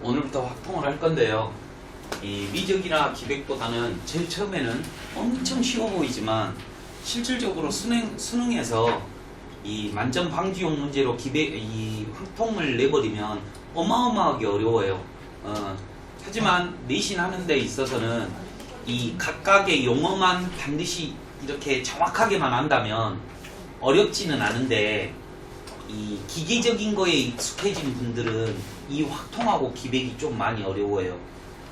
오늘부터 확통을 할 건데요. 이 미적이나 기백보다는 제일 처음에는 엄청 쉬워 보이지만 실질적으로 수능에서 이 만점 방지용 문제로 이 확통을 내버리면 어마어마하게 어려워요. 하지만 내신하는 데 있어서는 이 각각의 용어만 반드시 이렇게 정확하게만 안다면 어렵지는 않은데, 이 기계적인 거에 익숙해진 분들은 이 확통하고 기백이 좀 많이 어려워요.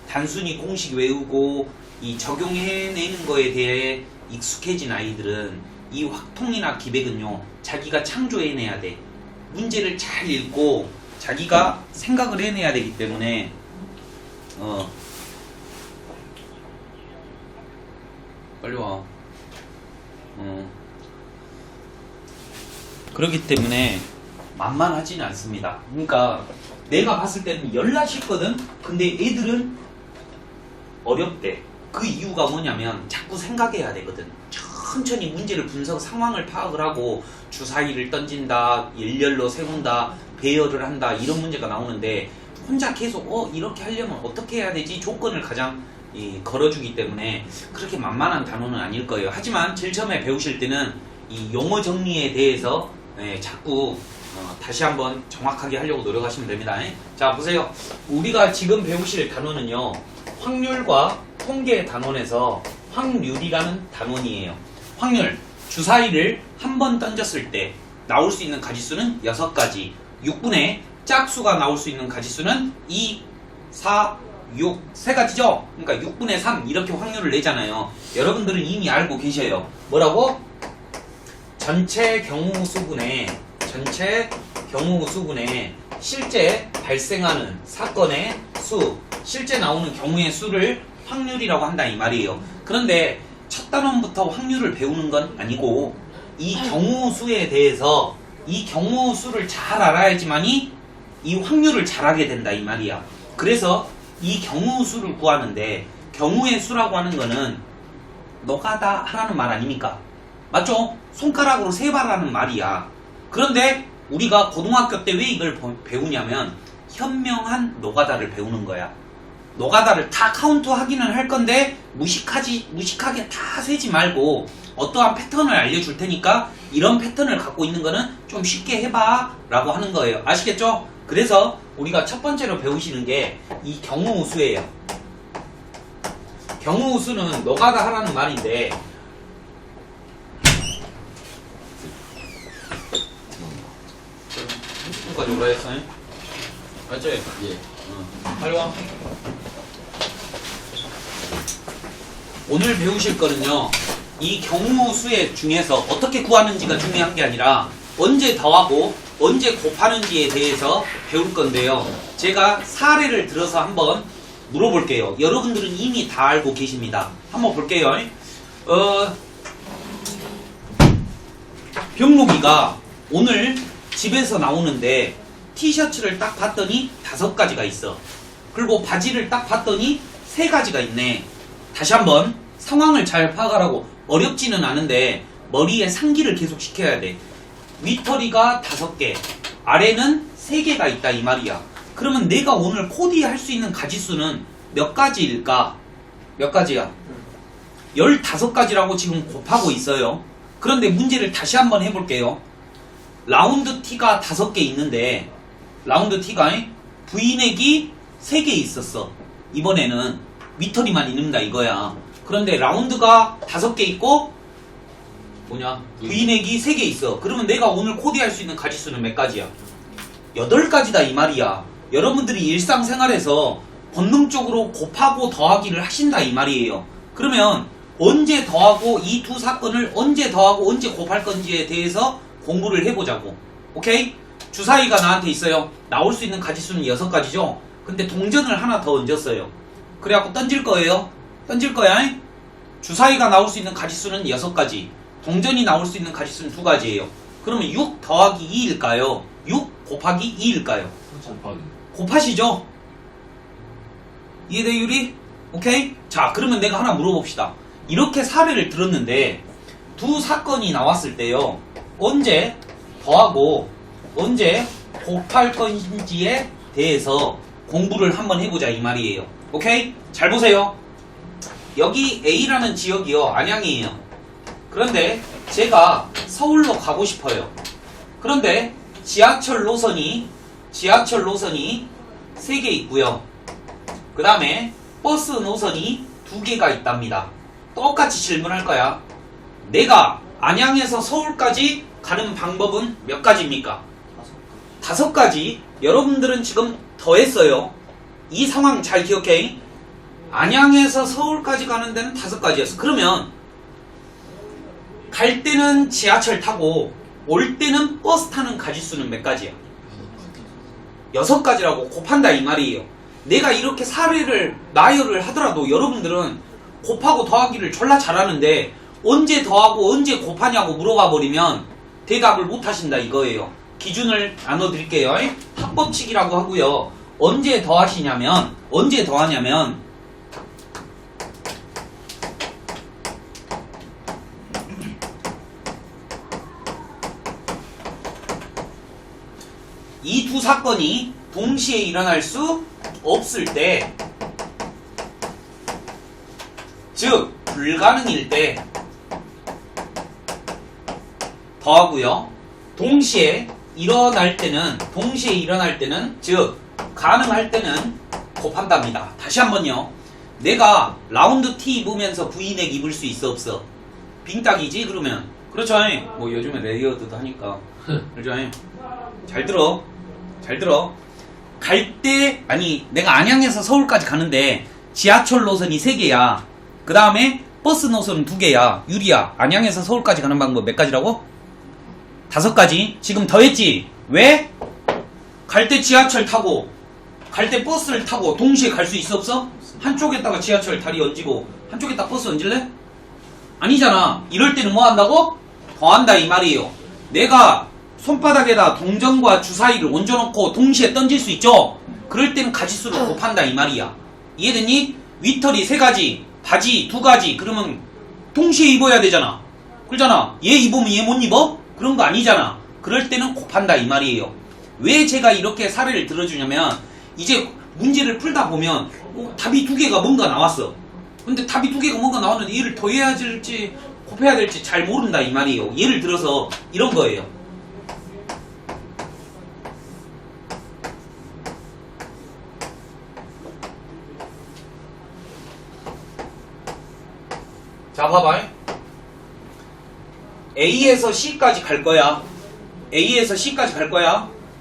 단순히 공식 외우고 이 적용해내는 거에 대해 익숙해진 아이들은 이 확통이나 기백은요, 자기가 창조해내야 돼. 문제를 잘 읽고 자기가 생각을 해내야 되기 때문에 빨리 와. 그렇기 때문에 만만하지는 않습니다. 그러니까 내가 봤을 때는 열나 쉽거든. 근데 애들은 어렵대. 그 이유가 뭐냐면 자꾸 생각해야 되거든. 천천히 문제를 분석, 상황을 파악을 하고 주사위를 던진다, 일렬로 세운다, 배열을 한다, 이런 문제가 나오는데 혼자 계속 이렇게 하려면 어떻게 해야 되지? 조건을 가장 걸어주기 때문에 그렇게 만만한 단어는 아닐 거예요. 하지만 제일 처음에 배우실 때는 이 용어 정리에 대해서 자꾸 다시 한번 정확하게 하려고 노력하시면 됩니다. 자, 보세요. 우리가 지금 배우실 단원은요, 확률과 통계 단원에서 확률이라는 단원이에요. 확률, 주사위를 한 번 던졌을 때 나올 수 있는 가지수는 6가지. 6분의 짝수가 나올 수 있는 가지수는 2, 4, 6, 세 가지죠? 그러니까 6분의 3 이렇게 확률을 내잖아요. 여러분들은 이미 알고 계셔요. 뭐라고? 전체 경우 수분의 실제 발생하는 사건의 수, 실제 나오는 경우의 수를 확률이라고 한다 이 말이에요. 그런데 첫 단원부터 확률을 배우는 건 아니고 이 경우 수에 대해서 이 경우 수를 잘 알아야지만이 이 확률을 잘하게 된다 이 말이야. 그래서 이 경우 수를 구하는데, 경우의 수라고 하는 거는 노가다 하라는 말 아닙니까? 맞죠? 손가락으로 세발하는 말이야. 그런데 우리가 고등학교 때 왜 이걸 배우냐면 현명한 노가다를 배우는 거야. 노가다를 다 카운트 하기는 할 건데 무식하게 다 세지 말고 어떠한 패턴을 알려줄 테니까 이런 패턴을 갖고 있는 거는 좀 쉽게 해봐 라고 하는 거예요. 아시겠죠? 그래서 우리가 첫 번째로 배우시는 게 이 경우수예요. 경우수는 노가다 하라는 말인데, 까지 오라 했어? 맞지? 예. 빨리 와. 오늘 배우실 거는요, 이 경우수의 중에서 어떻게 구하는지가 중요한 게 아니라 언제 더하고 언제 곱하는지에 대해서 배울 건데요. 제가 사례를 들어서 한번 물어볼게요. 여러분들은 이미 다 알고 계십니다. 한번 볼게요. 병록이가 오늘 집에서 나오는데 티셔츠를 딱 봤더니 5가지가 있어. 그리고 바지를 딱 봤더니 3가지가 있네. 다시 한번 상황을 잘 파악하라고. 어렵지는 않은데 머리에 상기를 계속 시켜야 돼. 위터리가 5개, 아래는 3개가 있다 이 말이야. 그러면 내가 오늘 코디할 수 있는 가지수는 몇 가지일까? 몇 가지야? 15가지라고 지금 곱하고 있어요. 그런데 문제를 다시 한번 해볼게요. 라운드 티가 5개 있는데, 라운드 티가 V넥이 3개 있었어. 이번에는 위터리만 있는다 이거야. 그런데 라운드가 5개 있고 V넥이 3개 있어. 그러면 내가 오늘 코디할 수 있는 가지수는 몇 가지야? 8가지다 이 말이야. 여러분들이 일상생활에서 본능적으로 곱하고 더하기를 하신다 이 말이에요. 그러면 언제 더하고 이 두 사건을 언제 더하고 언제 곱할 건지에 대해서 공부를 해보자고. 오케이? 주사위가 나한테 있어요. 나올 수 있는 가지수는 6가지죠? 근데 동전을 하나 더 얹었어요. 그래갖고 던질 거예요. 던질 거야. 주사위가 나올 수 있는 가지수는 6가지. 동전이 나올 수 있는 가지수는 2가지예요. 그러면 6 더하기 2일까요? 6 곱하기 2일까요? 곱하시죠? 이해돼, 유리? 오케이? 자, 그러면 내가 하나 물어봅시다. 이렇게 사례를 들었는데 두 사건이 나왔을 때요, 언제 더하고 언제 곱할 건지에 대해서 공부를 한번 해보자 이 말이에요. 오케이? 잘 보세요. 여기 A라는 지역이요 안양이에요. 그런데 제가 서울로 가고 싶어요. 그런데 지하철 노선이 3개 있고요. 그 다음에 버스 노선이 2개가 있답니다. 똑같이 질문할 거야. 내가 안양에서 서울까지 가는 방법은 몇 가지입니까? 5가지. 여러분들은 지금 더했어요. 이 상황 잘 기억해. 안양에서 서울까지 가는 데는 5가지였어. 그러면 갈 때는 지하철 타고 올 때는 버스 타는 가지수는 몇 가지야? 6가지라고 곱한다 이 말이에요. 내가 이렇게 사례를 나열을 하더라도 여러분들은 곱하고 더하기를 졸라 잘하는데 언제 더하고 언제 곱하냐고 물어봐 버리면 대답을 못 하신다 이거예요. 기준을 나눠드릴게요. 합법칙이라고 하고요. 언제 더하냐면 이 두 사건이 동시에 일어날 수 없을 때, 즉 불가능일 때 더하고요. 동시에 일어날 때는 즉 가능할 때는 곱한답니다. 다시 한번요. 내가 라운드 티 입으면서 V넥 입을 수 있어 없어? 빙딱이지 그러면. 그렇죠. 뭐 요즘에 레이어드도 하니까. 그렇죠. 잘 들어. 갈 때, 아니 내가 안양에서 서울까지 가는데 지하철 노선이 3개야. 그 다음에 버스 노선은 2개야. 유리야, 안양에서 서울까지 가는 방법 몇 가지라고? 5가지. 지금 더했지? 왜? 갈 때 지하철 타고 갈 때 버스를 타고 동시에 갈 수 있어 없어? 한쪽에다가 지하철 다리 얹고 한쪽에다가 버스 얹을래? 아니잖아. 이럴 때는 뭐 한다고? 더한다 이 말이에요. 내가 손바닥에다 동전과 주사위를 얹어놓고 동시에 던질 수 있죠? 그럴 때는 가지수를 곱한다 이 말이야. 이해됐니? 위털이 3가지, 바지 2가지 그러면 동시에 입어야 되잖아. 그러잖아. 얘 입으면 얘 못 입어? 그런 거 아니잖아. 그럴 때는 곱한다 이 말이에요. 왜 제가 이렇게 사례를 들어주냐면 이제 문제를 풀다 보면 답이 2개가 뭔가 나왔어. 근데 답이 2개가 뭔가 나왔는데 얘를 더해야 될지 곱해야 될지 잘 모른다 이 말이에요. 예를 들어서 이런 거예요. 자 봐봐. A에서 C까지 갈 거야.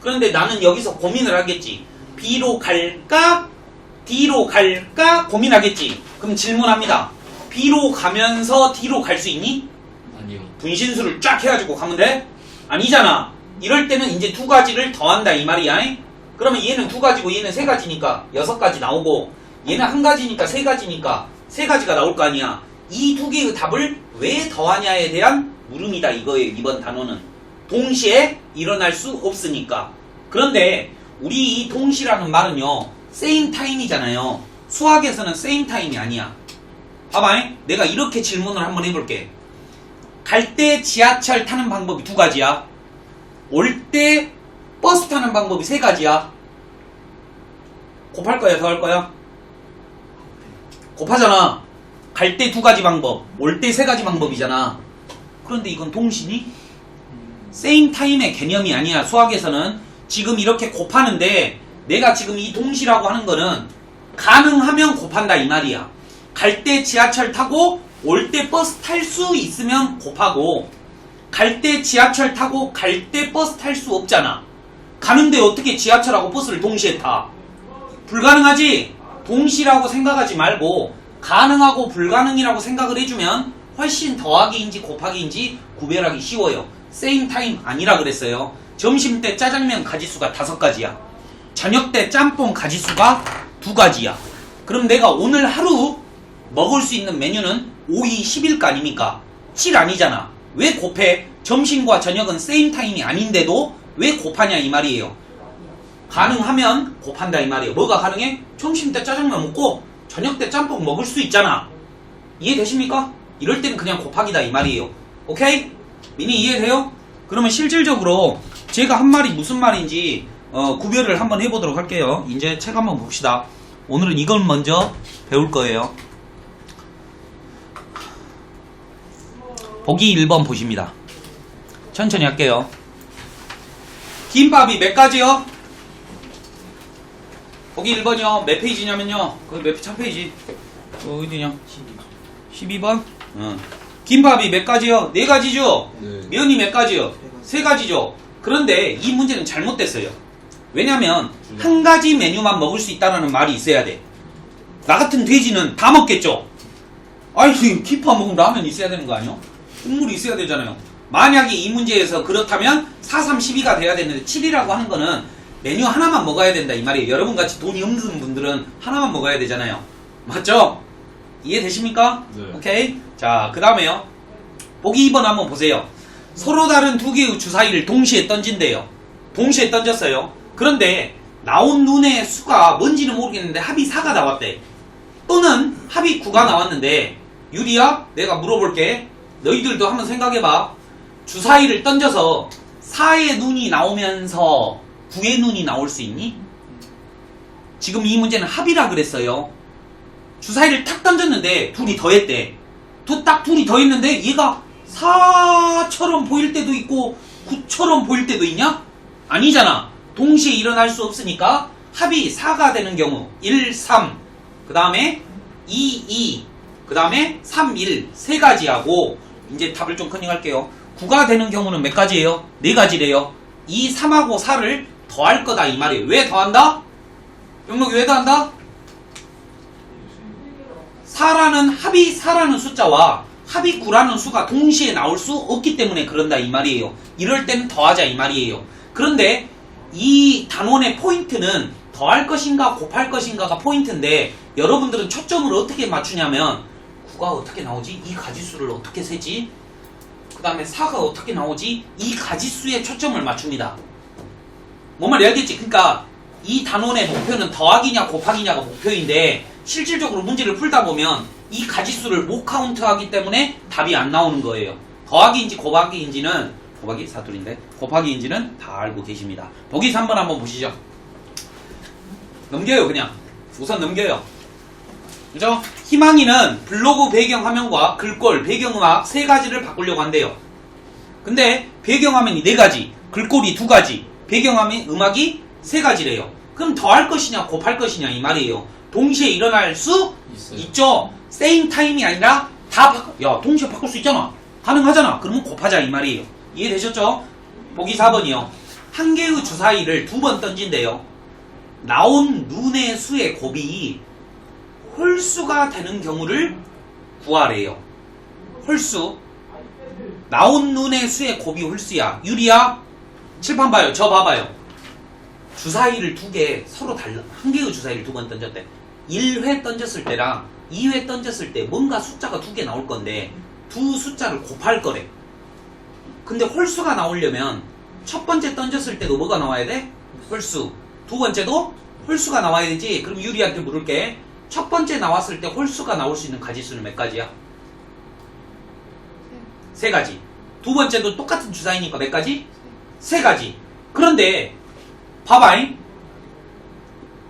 그런데 나는 여기서 고민을 하겠지. B로 갈까? D로 갈까? 고민하겠지. 그럼 질문합니다. B로 가면서 D로 갈 수 있니? 아니요. 분신술을 쫙 해가지고 가면 돼? 아니잖아. 이럴 때는 이제 2가지를 더한다 이 말이야. 그러면 얘는 2가지고 얘는 3가지니까 6가지 나오고 얘는 1가지니까 3가지니까 3가지가 나올 거 아니야. 이 2개의 답을 왜 더하냐에 대한 물음이다 이거예요. 이번 단어는 동시에 일어날 수 없으니까. 그런데 우리 이 동시라는 말은요 same time이잖아요. 수학에서는 same time이 아니야. 봐봐. 내가 이렇게 질문을 한번 해볼게. 갈 때 지하철 타는 방법이 2가지야. 올 때 버스 타는 방법이 3가지야. 곱할 거야 더할 거야? 곱하잖아. 갈 때 2가지 방법, 올 때 3가지 방법이잖아. 그런데 이건 동시니? same time의 개념이 아니야. 수학에서는 지금 이렇게 곱하는데 내가 지금 이 동시라고 하는 거는 가능하면 곱한다 이 말이야. 갈 때 지하철 타고 올 때 버스 탈 수 있으면 곱하고 갈 때 지하철 타고 갈 때 버스 탈 수 없잖아. 가는데 어떻게 지하철하고 버스를 동시에 타? 불가능하지? 동시라고 생각하지 말고 가능하고 불가능이라고 생각을 해주면 훨씬 더하기인지 곱하기인지 구별하기 쉬워요. same time 아니라 그랬어요. 점심때 짜장면 가지수가 5가지야. 저녁때 짬뽕 가지수가 2가지야. 그럼 내가 오늘 하루 먹을 수 있는 메뉴는 5, 2, 10일가 아닙니까? 7 아니잖아. 왜 곱해? 점심과 저녁은 same time이 아닌데도 왜 곱하냐 이 말이에요. 가능하면 곱한다 이 말이에요. 뭐가 가능해? 점심때 짜장면 먹고 저녁때 짬뽕 먹을 수 있잖아. 이해되십니까? 이럴 때는 그냥 곱하기다 이 말이에요. 오케이? 미니 이해돼요? 그러면 실질적으로 제가 한 말이 무슨 말인지 구별을 한번 해보도록 할게요. 이제 책 한번 봅시다. 오늘은 이걸 먼저 배울 거예요. 보기 1번 보십니다. 천천히 할게요. 김밥이 몇 가지요? 보기 1번이요. 몇 페이지냐면요. 몇 페이지? 어디냐? 12번? 김밥이 몇 가지요? 4가지죠? 네. 면이 몇 가지요? 3가지죠? 그런데 이 문제는 잘못됐어요. 왜냐면 한 가지 메뉴만 먹을 수 있다는 말이 있어야 돼. 나 같은 돼지는 다 먹겠죠? 아니 김밥 먹으면 라면 있어야 되는 거 아니요? 국물이 있어야 되잖아요. 만약에 이 문제에서 그렇다면 4, 3, 12가 돼야 되는데 7이라고 하는 거는 메뉴 하나만 먹어야 된다 이 말이에요. 여러분같이 돈이 없는 분들은 하나만 먹어야 되잖아요. 맞죠? 이해되십니까? 네. 오케이. 자, 그 다음에요. 보기 2번 한번 보세요. 서로 다른 두 개의 주사위를 동시에 던진대요. 동시에 던졌어요. 그런데 나온 눈의 수가 뭔지는 모르겠는데 합이 4가 나왔대. 또는 합이 9가 나왔는데 유리야, 내가 물어볼게. 너희들도 한번 생각해봐. 주사위를 던져서 4의 눈이 나오면서 9의 눈이 나올 수 있니? 지금 이 문제는 합이라 그랬어요. 주사위를 탁 던졌는데 둘이 더했대. 딱 둘이 더했는데 얘가 4처럼 보일 때도 있고 9처럼 보일 때도 있냐? 아니잖아. 동시에 일어날 수 없으니까 합이 4가 되는 경우 1, 3, 그 다음에 2, 2, 그 다음에 3, 1 세 가지하고 이제 답을 좀 커닝할게요. 9가 되는 경우는 몇 가지예요? 4가지래요. 2, 3하고 4를 더할 거다 이 말이에요. 왜 더한다? 영록이 왜 더한다? 4라는 합이 4라는 숫자와 합이 9라는 수가 동시에 나올 수 없기 때문에 그런다 이 말이에요. 이럴 때는 더하자 이 말이에요. 그런데 이 단원의 포인트는 더할 것인가 곱할 것인가가 포인트인데 여러분들은 초점을 어떻게 맞추냐면 9가 어떻게 나오지? 이 가지수를 어떻게 세지? 그 다음에 4가 어떻게 나오지? 이 가지수에 초점을 맞춥니다. 뭔 말이 알겠지? 그러니까 이 단원의 목표는 더하기냐 곱하기냐가 목표인데 실질적으로 문제를 풀다 보면 이 가지수를 못 카운트하기 때문에 답이 안 나오는 거예요. 더하기인지 곱하기인지는 곱하기 사투리인데 곱하기인지는 다 알고 계십니다. 보기 3번 한번 보시죠. 넘겨요 그냥. 우선 넘겨요. 그죠? 희망이는 블로그 배경 화면과 글꼴, 배경음악 3가지를 바꾸려고 한대요. 근데 배경화면이 4가지, 글꼴이 2가지, 배경화면 음악이 3가지래요. 그럼 더할 것이냐 곱할 것이냐 이 말이에요. 동시에 일어날 수 있죠. same time이 아니라 야 동시에 바꿀 수 있잖아. 가능하잖아. 그러면 곱하자 이 말이에요. 이해되셨죠? 보기 4번이요. 한 개의 주사위를 2번 던진대요. 나온 눈의 수의 곱이 홀수가 되는 경우를 구하래요. 홀수. 나온 눈의 수의 곱이 홀수야. 유리야? 칠판 봐요. 저 봐봐요. 주사위를 2개 서로 달라. 한 개의 주사위를 2번 던졌대. 1회 던졌을 때랑 2회 던졌을 때 뭔가 숫자가 2개 나올 건데 두 숫자를 곱할 거래. 근데 홀수가 나오려면 첫 번째 던졌을 때도 뭐가 나와야 돼? 홀수. 두 번째도 홀수가 나와야 되지. 그럼 유리한테 물을게. 첫 번째 나왔을 때 홀수가 나올 수 있는 가지수는 몇 가지야? 3가지. 두 번째도 똑같은 주사위니까 몇 가지? 3가지. 그런데 봐봐잉.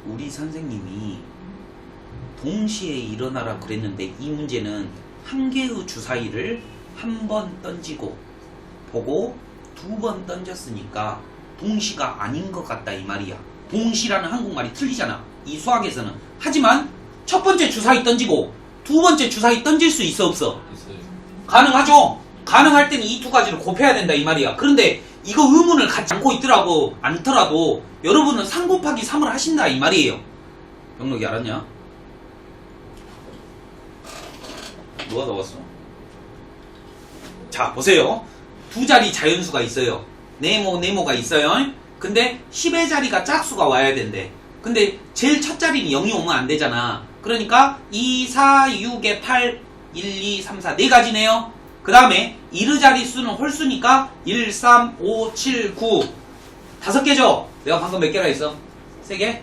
우리 선생님이 동시에 일어나라 그랬는데 이 문제는 한 개의 주사위를 한 번 던지고 보고 2번 던졌으니까 동시가 아닌 것 같다 이 말이야. 동시라는 한국말이 틀리잖아. 이 수학에서는. 하지만 첫 번째 주사위 던지고 두 번째 주사위 던질 수 있어 없어? 있어요. 가능하죠? 가능할 때는 이 2가지를 곱해야 된다 이 말이야. 그런데 이거 의문을 갖지 않고 있더라고 않더라도 여러분은 3 곱하기 3을 하신다 이 말이에요. 영록이 알았냐? 누가 나왔어? 자 보세요. 2자리 자연수가 있어요. 네모가 있어요. 근데 10의 자리가 짝수가 와야 된대. 근데 제일 첫 자리는 0이 오면 안 되잖아. 그러니까 2, 4, 6에 8, 1, 2, 3, 4 4가지네요. 그 다음에 1의 자릿수는 홀수니까 1, 3, 5, 7, 9 5개죠? 내가 방금 몇 개라 했어? 3개?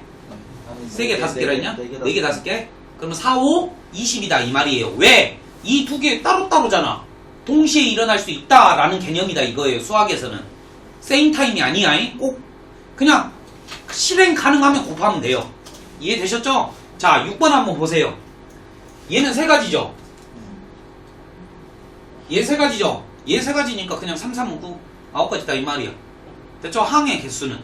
3개 5개라 했냐? 4개 5개? 그러면 4, 5, 20이다 이 말이에요. 왜? 이 2개 따로따로잖아. 동시에 일어날 수 있다라는 개념이다 이거예요. 수학에서는. same time이 아니야. 꼭 그냥 실행 가능하면 곱하면 돼요. 이해되셨죠? 자, 6번 한번 보세요. 얘는 세 가지죠? 얘 세 가지죠? 얘 세 가지니까 그냥 3, 3, 9, 9가지다 이 말이야. 됐죠? 항의 개수는.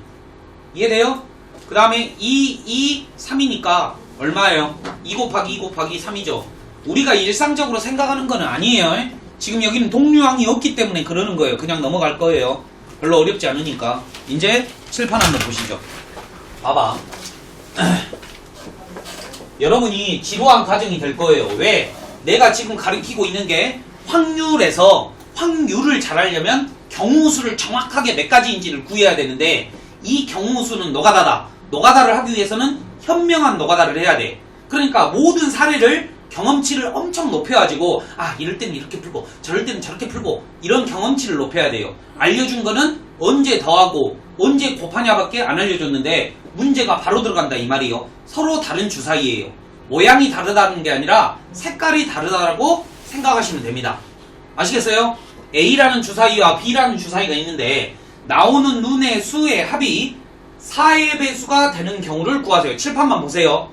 이해돼요? 그 다음에 2, 2, 3이니까 얼마예요? 2 곱하기 2 곱하기 3이죠. 우리가 일상적으로 생각하는 건 아니에요. 지금 여기는 동류항이 없기 때문에 그러는 거예요. 그냥 넘어갈 거예요. 별로 어렵지 않으니까. 이제 칠판 한번 보시죠. 봐봐. 여러분이 지루한 과정이 될 거예요. 왜? 내가 지금 가르치고 있는 게 확률에서 확률을 잘 알려면 경우수를 정확하게 몇 가지인지를 구해야 되는데 이 경우수는 노가다다. 노가다를 하기 위해서는 현명한 노가다를 해야 돼. 그러니까 모든 사례를 경험치를 엄청 높여가지고 아 이럴 때는 이렇게 풀고 저럴 때는 저렇게 풀고 이런 경험치를 높여야 돼요. 알려준 거는 언제 더하고 언제 곱하냐밖에 안 알려줬는데 문제가 바로 들어간다 이 말이에요. 서로 다른 주사위예요. 모양이 다르다는 게 아니라 색깔이 다르다라고 생각하시면 됩니다. 아시겠어요? A라는 주사위와 B라는 주사위가 있는데 나오는 눈의 수의 합이 4의 배수가 되는 경우를 구하세요. 칠판만 보세요.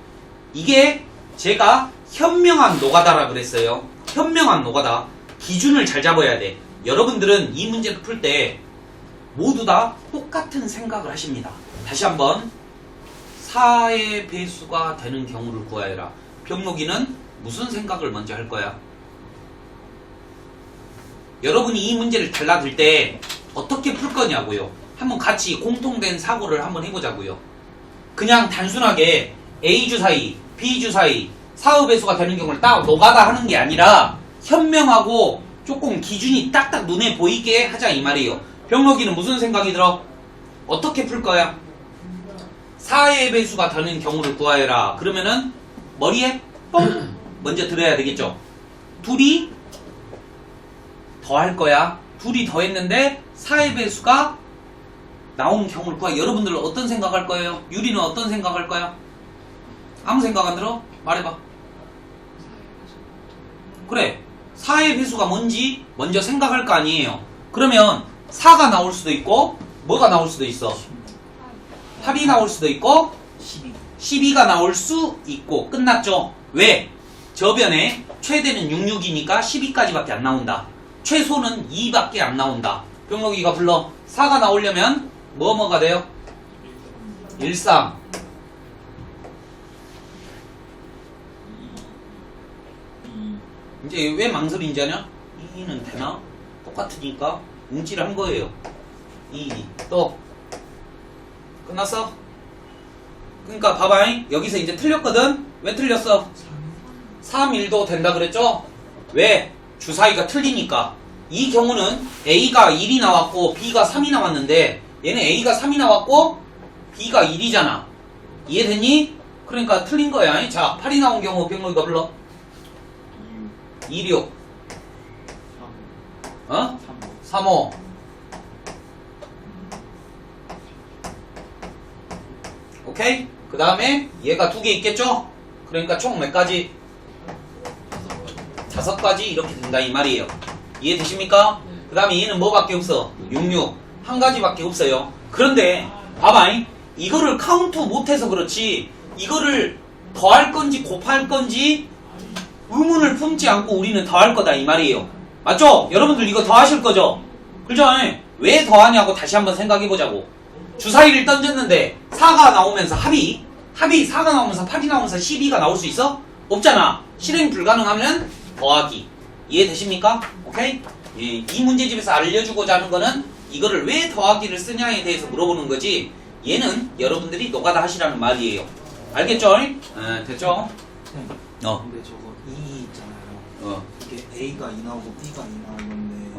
이게 제가 현명한 노가다라 그랬어요. 현명한 노가다. 기준을 잘 잡아야 돼. 여러분들은 이 문제를 풀 때 모두 다 똑같은 생각을 하십니다. 다시 한번 4의 배수가 되는 경우를 구하여라. 병록이는 무슨 생각을 먼저 할 거야? 여러분이 이 문제를 달라들 때 어떻게 풀 거냐고요. 한번 같이 공통된 사고를 한번 해보자고요. 그냥 단순하게 A 주사위, B 주사위, 4의 배수가 되는 경우를 딱 노가다 하는 게 아니라 현명하고 조금 기준이 딱딱 눈에 보이게 하자 이 말이에요. 병록이는 무슨 생각이 들어? 어떻게 풀 거야? 4의 배수가 되는 경우를 구하여라. 그러면은 머리에 뻥 먼저 들어야 되겠죠. 둘이 더 할 거야. 둘이 더 했는데 4의 배수가 나온 경우를 구하. 여러분들은 어떤 생각할 거예요? 유리는 어떤 생각할 거야? 아무 생각 안 들어? 말해봐. 그래. 4의 배수가 뭔지 먼저 생각할 거 아니에요. 그러면 4가 나올 수도 있고 뭐가 나올 수도 있어? 8이 나올 수도 있고 12가 나올 수 있고 끝났죠. 왜? 저변에 최대는 66이니까 12까지밖에 안 나온다. 최소는 2밖에 안 나온다. 병록이가 불러. 4가 나오려면 뭐가 돼요? 13. 이제 왜 망설인지 아냐? 2는 되나? 똑같으니까 뭉치를 한 거예요. 2. 또 끝났어? 그러니까 봐봐. 여기서 이제 틀렸거든? 왜 틀렸어? 3, 1도 된다 그랬죠? 왜? 주사위가 틀리니까. 이 경우는 A가 1이 나왔고 B가 3이 나왔는데 얘는 A가 3이 나왔고 B가 1이잖아. 이해됐니? 그러니까 틀린 거야. 자, 8이 나온 경우 병록이가 불러. 26 어? 35 오케이? 그 다음에 얘가 2개 있겠죠? 그러니까 총 몇 가지? 5가지 이렇게 된다 이 말이에요. 이해되십니까? 그 다음에 얘는 뭐밖에 없어? 66 한 가지밖에 없어요. 그런데 봐봐. 이거를 카운트 못해서 그렇지 이거를 더할 건지 곱할 건지 의문을 품지 않고 우리는 더할 거다 이 말이에요. 맞죠? 여러분들 이거 더하실 거죠? 그죠? 왜 더하냐고 다시 한번 생각해 보자고. 주사위를 던졌는데 4가 나오면서 합이 4가 나오면서 8이 나오면서 12가 나올 수 있어? 없잖아. 실행 불가능하면 더하기. 이해되십니까? 오케이? 이 문제집에서 알려주고자 하는 거는 이거를 왜 더하기를 쓰냐에 대해서 물어보는 거지 얘는 여러분들이 노가다 하시라는 말이에요. 알겠죠? 됐죠? 근데 저거 2 있잖아요. 이게 A가 2 나오고 B가 2 나오는데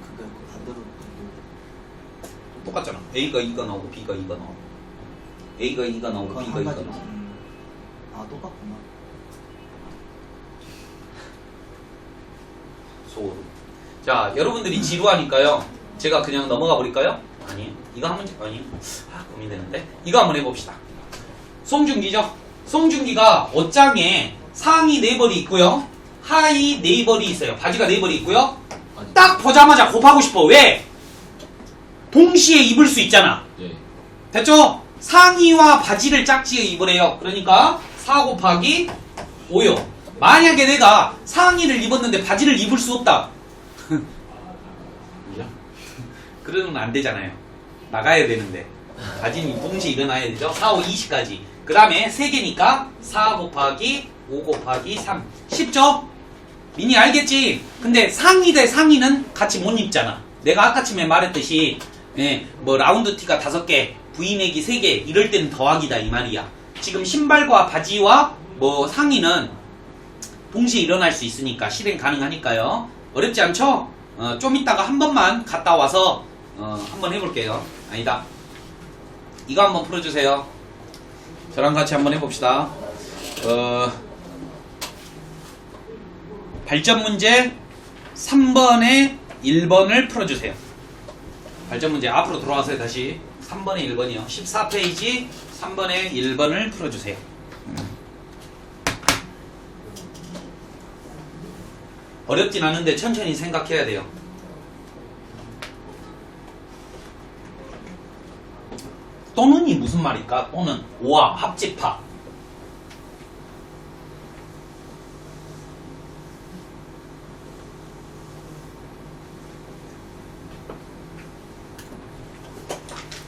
그게 반대로 똑같잖아. A가 2가 나오고 B가 2가 나오고 A가 2가 나오고 B가 2가 나오고 똑같구나. 소름. 자, 여러분들이 지루하니까요. 제가 그냥 넘어가 버릴까요? 아니에요. 이거 한 문제 아니에요. 고민되는데. 이거 한번 해봅시다. 송중기죠. 송중기가 옷장에 상의 4벌이 있고요. 하의 4벌이 있어요. 바지가 4벌이 있고요. 딱 보자마자 곱하고 싶어. 왜? 동시에 입을 수 있잖아. 됐죠? 상의와 바지를 짝지어 입으래요. 그러니까 4 곱하기 5요. 만약에 내가 상의를 입었는데 바지를 입을 수 없다. 그러면 안 되잖아요. 나가야 되는데. 바지는 동시에 일어나야 되죠. 4, 5, 20까지. 그 다음에 3개니까 4 곱하기 5 곱하기 3. 쉽죠? 미니 알겠지? 근데 상의 대 상의는 같이 못 입잖아. 내가 아까쯤에 말했듯이 뭐 라운드 티가 5개, V넥이 3개 이럴 때는 더하기다 이 말이야. 지금 신발과 바지와 뭐 상의는 동시에 일어날 수 있으니까 실행 가능하니까요. 어렵지 않죠? 좀 이따가 한 번만 갔다 와서 한번 해볼게요. 아니다. 이거 한번 풀어주세요. 저랑 같이 한번 해봅시다. 발전 문제 3번에 1번을 풀어주세요. 발전 문제 앞으로 돌아와서 다시 3번에 1번이요. 14페이지 3번에 1번을 풀어주세요. 어렵진 않은데 천천히 생각해야 돼요. 또는이 무슨 말일까? 또는 오합, 합집합.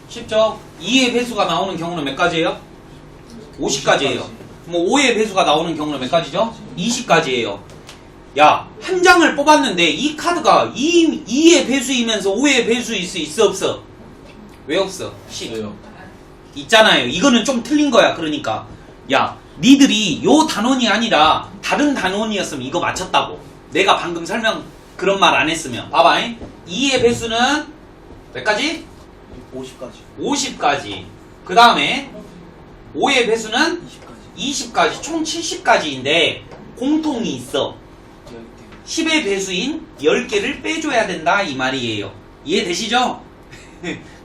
쉽죠? 2의 배수가 나오는 경우는 몇 가지예요? 50가지예요. 뭐 5의 배수가 나오는 경우는 몇 가지죠? 20가지예요. 야, 한 장을 뽑았는데 이 카드가 2의 배수이면서 5의 배수일 수 있어 없어? 왜 없어? 10. 왜요? 있잖아요. 이거는 좀 틀린 거야. 그러니까 야, 니들이 요 단원이 아니라 다른 단원이었으면 이거 맞췄다고. 내가 방금 설명 그런 말 안 했으면. 봐봐. 2의 배수는 몇 가지? 50까지. 50가지. 그 다음에 5의 배수는 20까지. 20가지. 총 70가지인데 공통이 있어. 10의 배수인 10개를 빼줘야 된다 이 말이에요. 이해되시죠?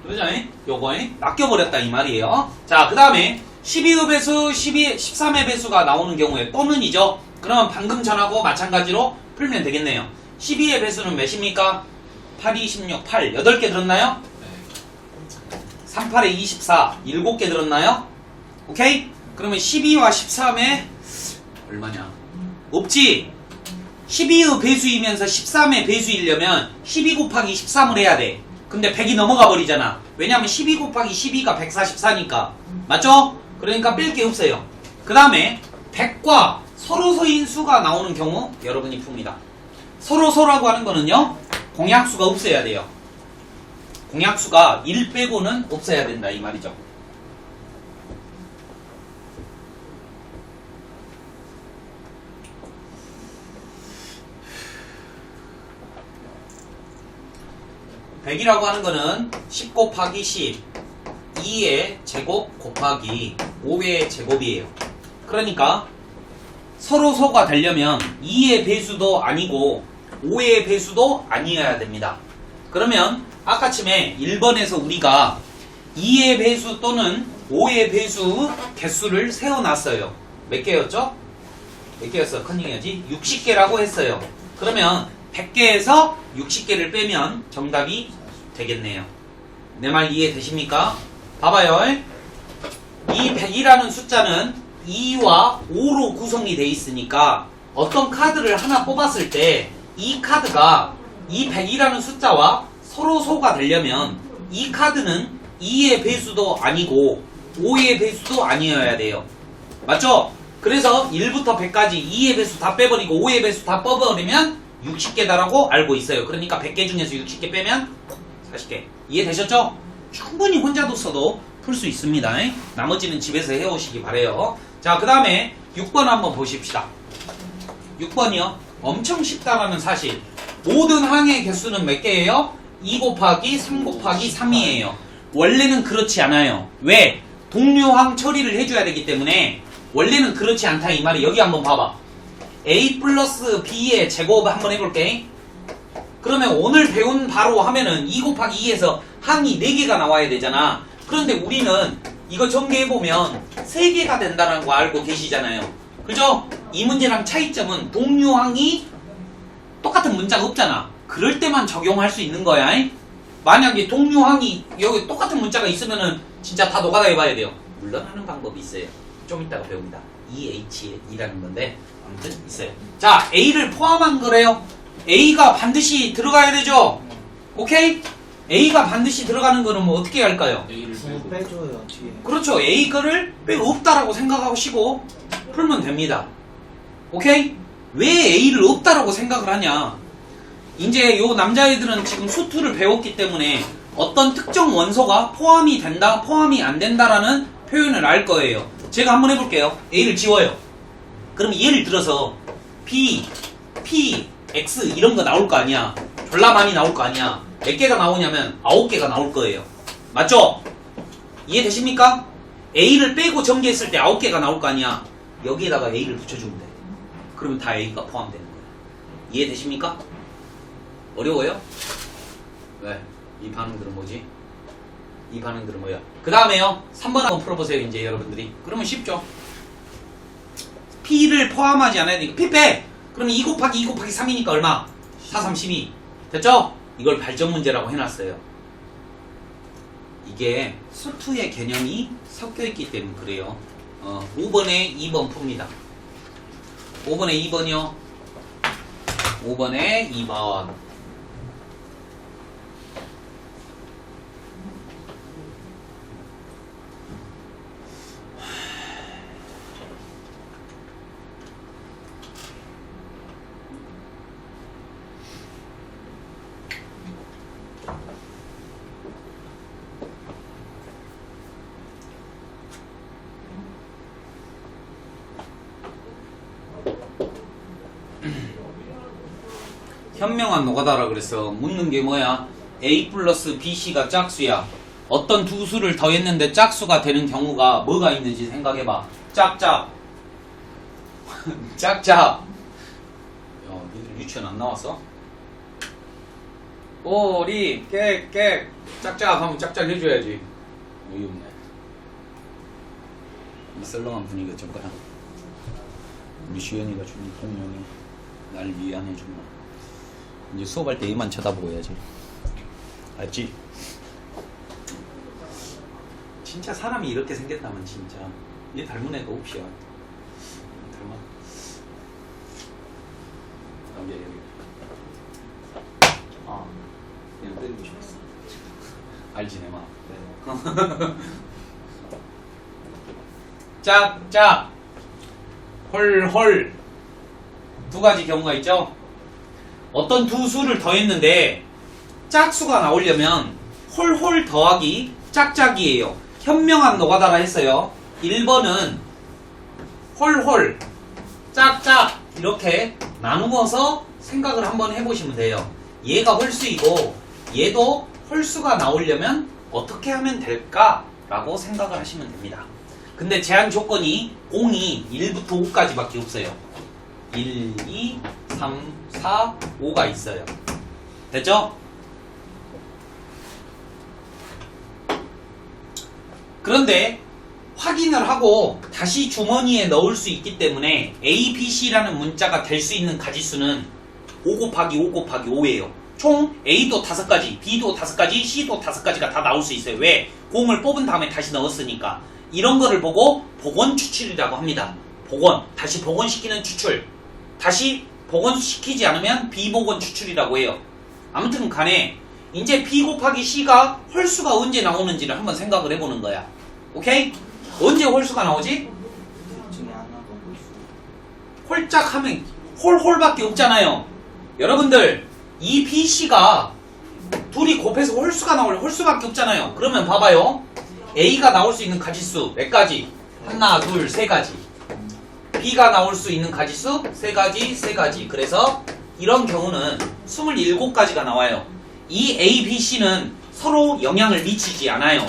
그러죠? 요거 낚여버렸다 이 말이에요. 자, 그 다음에 12의 배수, 13의 배수가 나오는 경우에 또는이죠. 그러면 방금 전하고 마찬가지로 풀면 되겠네요. 12의 배수는 몇입니까? 8, 26, 8. 8개 들었나요? 3, 8에 24. 7개 들었나요? 오케이? 그러면 12와 13에 얼마냐? 없지? 12의 배수이면서 13의 배수이려면 12 곱하기 13을 해야 돼. 근데 100이 넘어가 버리잖아. 왜냐면 12 곱하기 12가 144니까. 맞죠? 그러니까 뺄 게 없어요. 그 다음에 100과 서로서인 수가 나오는 경우 여러분이 풉니다. 서로서라고 하는 거는요. 공약수가 없어야 돼요. 공약수가 1 빼고는 없어야 된다 이 말이죠. (100) 이라고 하는 거는 10 곱하기 10 2의 제곱 곱하기 5의 제곱이에요. 그러니까 서로서가 되려면 2의 배수도 아니고 5의 배수도 아니어야 됩니다. 그러면 아까쯤에 1번에서 우리가 2의 배수 또는 5의 배수 개수를 세워놨어요. 몇 개였죠? 몇 개였어? 컨닝해야지. 60개라고 했어요. 그러면 100개에서 60개를 빼면 정답이 되겠네요. 내 말 이해되십니까? 봐봐요. 이 100이라는 숫자는 2와 5로 구성이 돼 있으니까 어떤 카드를 하나 뽑았을 때 이 카드가 이 100이라는 숫자와 서로소가 되려면 이 카드는 2의 배수도 아니고 5의 배수도 아니어야 돼요. 맞죠? 그래서 1부터 100까지 2의 배수 다 빼버리고 5의 배수 다 뽑아버리면 60개다라고 알고 있어요. 그러니까 100개 중에서 60개 빼면 40개. 이해되셨죠? 충분히 혼자도서도 풀 수 있습니다. 나머지는 집에서 해오시기 바래요. 자, 그 다음에 6번 한번 보십시다. 6번이요. 엄청 쉽다라는 사실. 모든 항의 개수는 몇 개예요? 2 곱하기 3 곱하기 3이에요. 원래는 그렇지 않아요. 왜? 동류항 처리를 해줘야 되기 때문에 원래는 그렇지 않다 이 말이. 여기 한번 봐봐. A 플러스 B의 제곱 한번 해볼게. 그러면 오늘 배운 바로 하면은 2 곱하기 2에서 항이 4개가 나와야 되잖아. 그런데 우리는 이거 전개해보면 3개가 된다는 거 알고 계시잖아요. 그죠? 이 문제랑 차이점은 동류항이 똑같은 문자가 없잖아. 그럴 때만 적용할 수 있는 거야. 만약에 동류항이 여기 똑같은 문자가 있으면은 진짜 다 노가다 해봐야 돼요. 물론 하는 방법이 있어요. 좀 이따가 배웁니다. EH이라는 건데 아무튼 있어요. 자, A를 포함한 거래요. A가 반드시 들어가야 되죠. 오케이? A가 반드시 들어가는 거는 뭐 어떻게 할까요? A를 부 빼줘요 뒤에. 그렇죠. A 거를 빼고 없다라고 생각하시고 풀면 됩니다. 오케이? 왜 A를 없다라고 생각을 하냐? 이제 요 남자애들은 지금 수투를 배웠기 때문에 어떤 특정 원소가 포함이 된다, 포함이 안 된다라는 표현을 알 거예요. 제가 한번 해볼게요. A를 지워요. 그럼 예를 들어서 B, P, X 이런 거 나올 거 아니야. 졸라 많이 나올 거 아니야. 몇 개가 나오냐면 9개가 나올 거예요. 맞죠? 이해되십니까? A를 빼고 전개했을 때 9개가 나올 거 아니야. 여기에다가 A를 붙여주면 돼. 그러면 다 A가 포함되는 거예요. 이해되십니까? 어려워요? 왜? 이 반응들은 뭐지? 이 반응들은 뭐야? 그 다음에요. 3번 한번 풀어보세요. 이제 여러분들이. 그러면 쉽죠? P를 포함하지 않아야 되니까 P 빼! 그러면 2 곱하기 2 곱하기 3이니까 얼마? 4, 3, 12. 됐죠? 이걸 발전 문제라고 해놨어요. 이게 수투의 개념이 섞여있기 때문에 그래요. 5번에 2번 풉니다. 5번에 2번이요. 5번에 2번. 현명한 노가다라 그랬어. 묻는 게 뭐야? A 플러스 BC가 짝수야. 어떤 두 수를 더했는데 짝수가 되는 경우가 뭐가 있는지 생각해봐. 짝짝. 짝짝. 야, 니들 유치원 안 나왔어? 오리, 깨. 짝짝 하면 짝짝 해줘야지. 어이없네. 이 썰렁한 분위기가 좀 거야. 우리 주연이가 주는 동영이 날 위안해준다. 이제 수업할 때 얘만 쳐다보고 해야지. 알지? 진짜 사람이 이렇게 생겼다면 진짜 얘 닮은 애가 없이야. 닮아. 여기. 아, 그냥 때리고 싶었어. 알지 내 마음. 네. 짝. 헐. 두 가지 경우가 있죠. 어떤 두 수를 더했는데 짝수가 나오려면 홀 더하기 짝짝이에요. 현명한 노가다라 했어요. 1번은 홀 짝짝 이렇게 나누어서 생각을 한번 해보시면 돼요. 얘가 홀수이고 얘도 홀수가 나오려면 어떻게 하면 될까? 라고 생각을 하시면 됩니다. 근데 제한 조건이 공이 1부터 5까지 밖에 없어요. 1, 2, 3, 4, 5가 있어요. 됐죠? 그런데 확인을 하고 다시 주머니에 넣을 수 있기 때문에 A, B, C라는 문자가 될 수 있는 가지수는 5 곱하기 5 곱하기 5예요. 총 A도 5가지, B도 5가지, C도 5가지가 다 나올 수 있어요. 왜? 공을 뽑은 다음에 다시 넣었으니까. 이런 거를 보고 복원 추출이라고 합니다. 복원, 다시 복원시키는 추출. 다시 복원시키지 않으면 비복원 추출이라고 해요. 아무튼 간에 이제 B 곱하기 C가 홀수가 언제 나오는지를 한번 생각을 해보는 거야. 오케이? 언제 홀수가 나오지? 중에 하나가 홀수. 홀짝 하면 홀밖에 없잖아요. 여러분들 이 B, C가 둘이 곱해서 홀수가 나올 홀수밖에 없잖아요. 그러면 봐봐요. A가 나올 수 있는 가지수 몇 가지? 하나, 둘, 세 가지. B가 나올 수 있는 가지수 세 가지. 그래서 이런 경우는 27가지가 나와요. 이 A, B, C는 서로 영향을 미치지 않아요.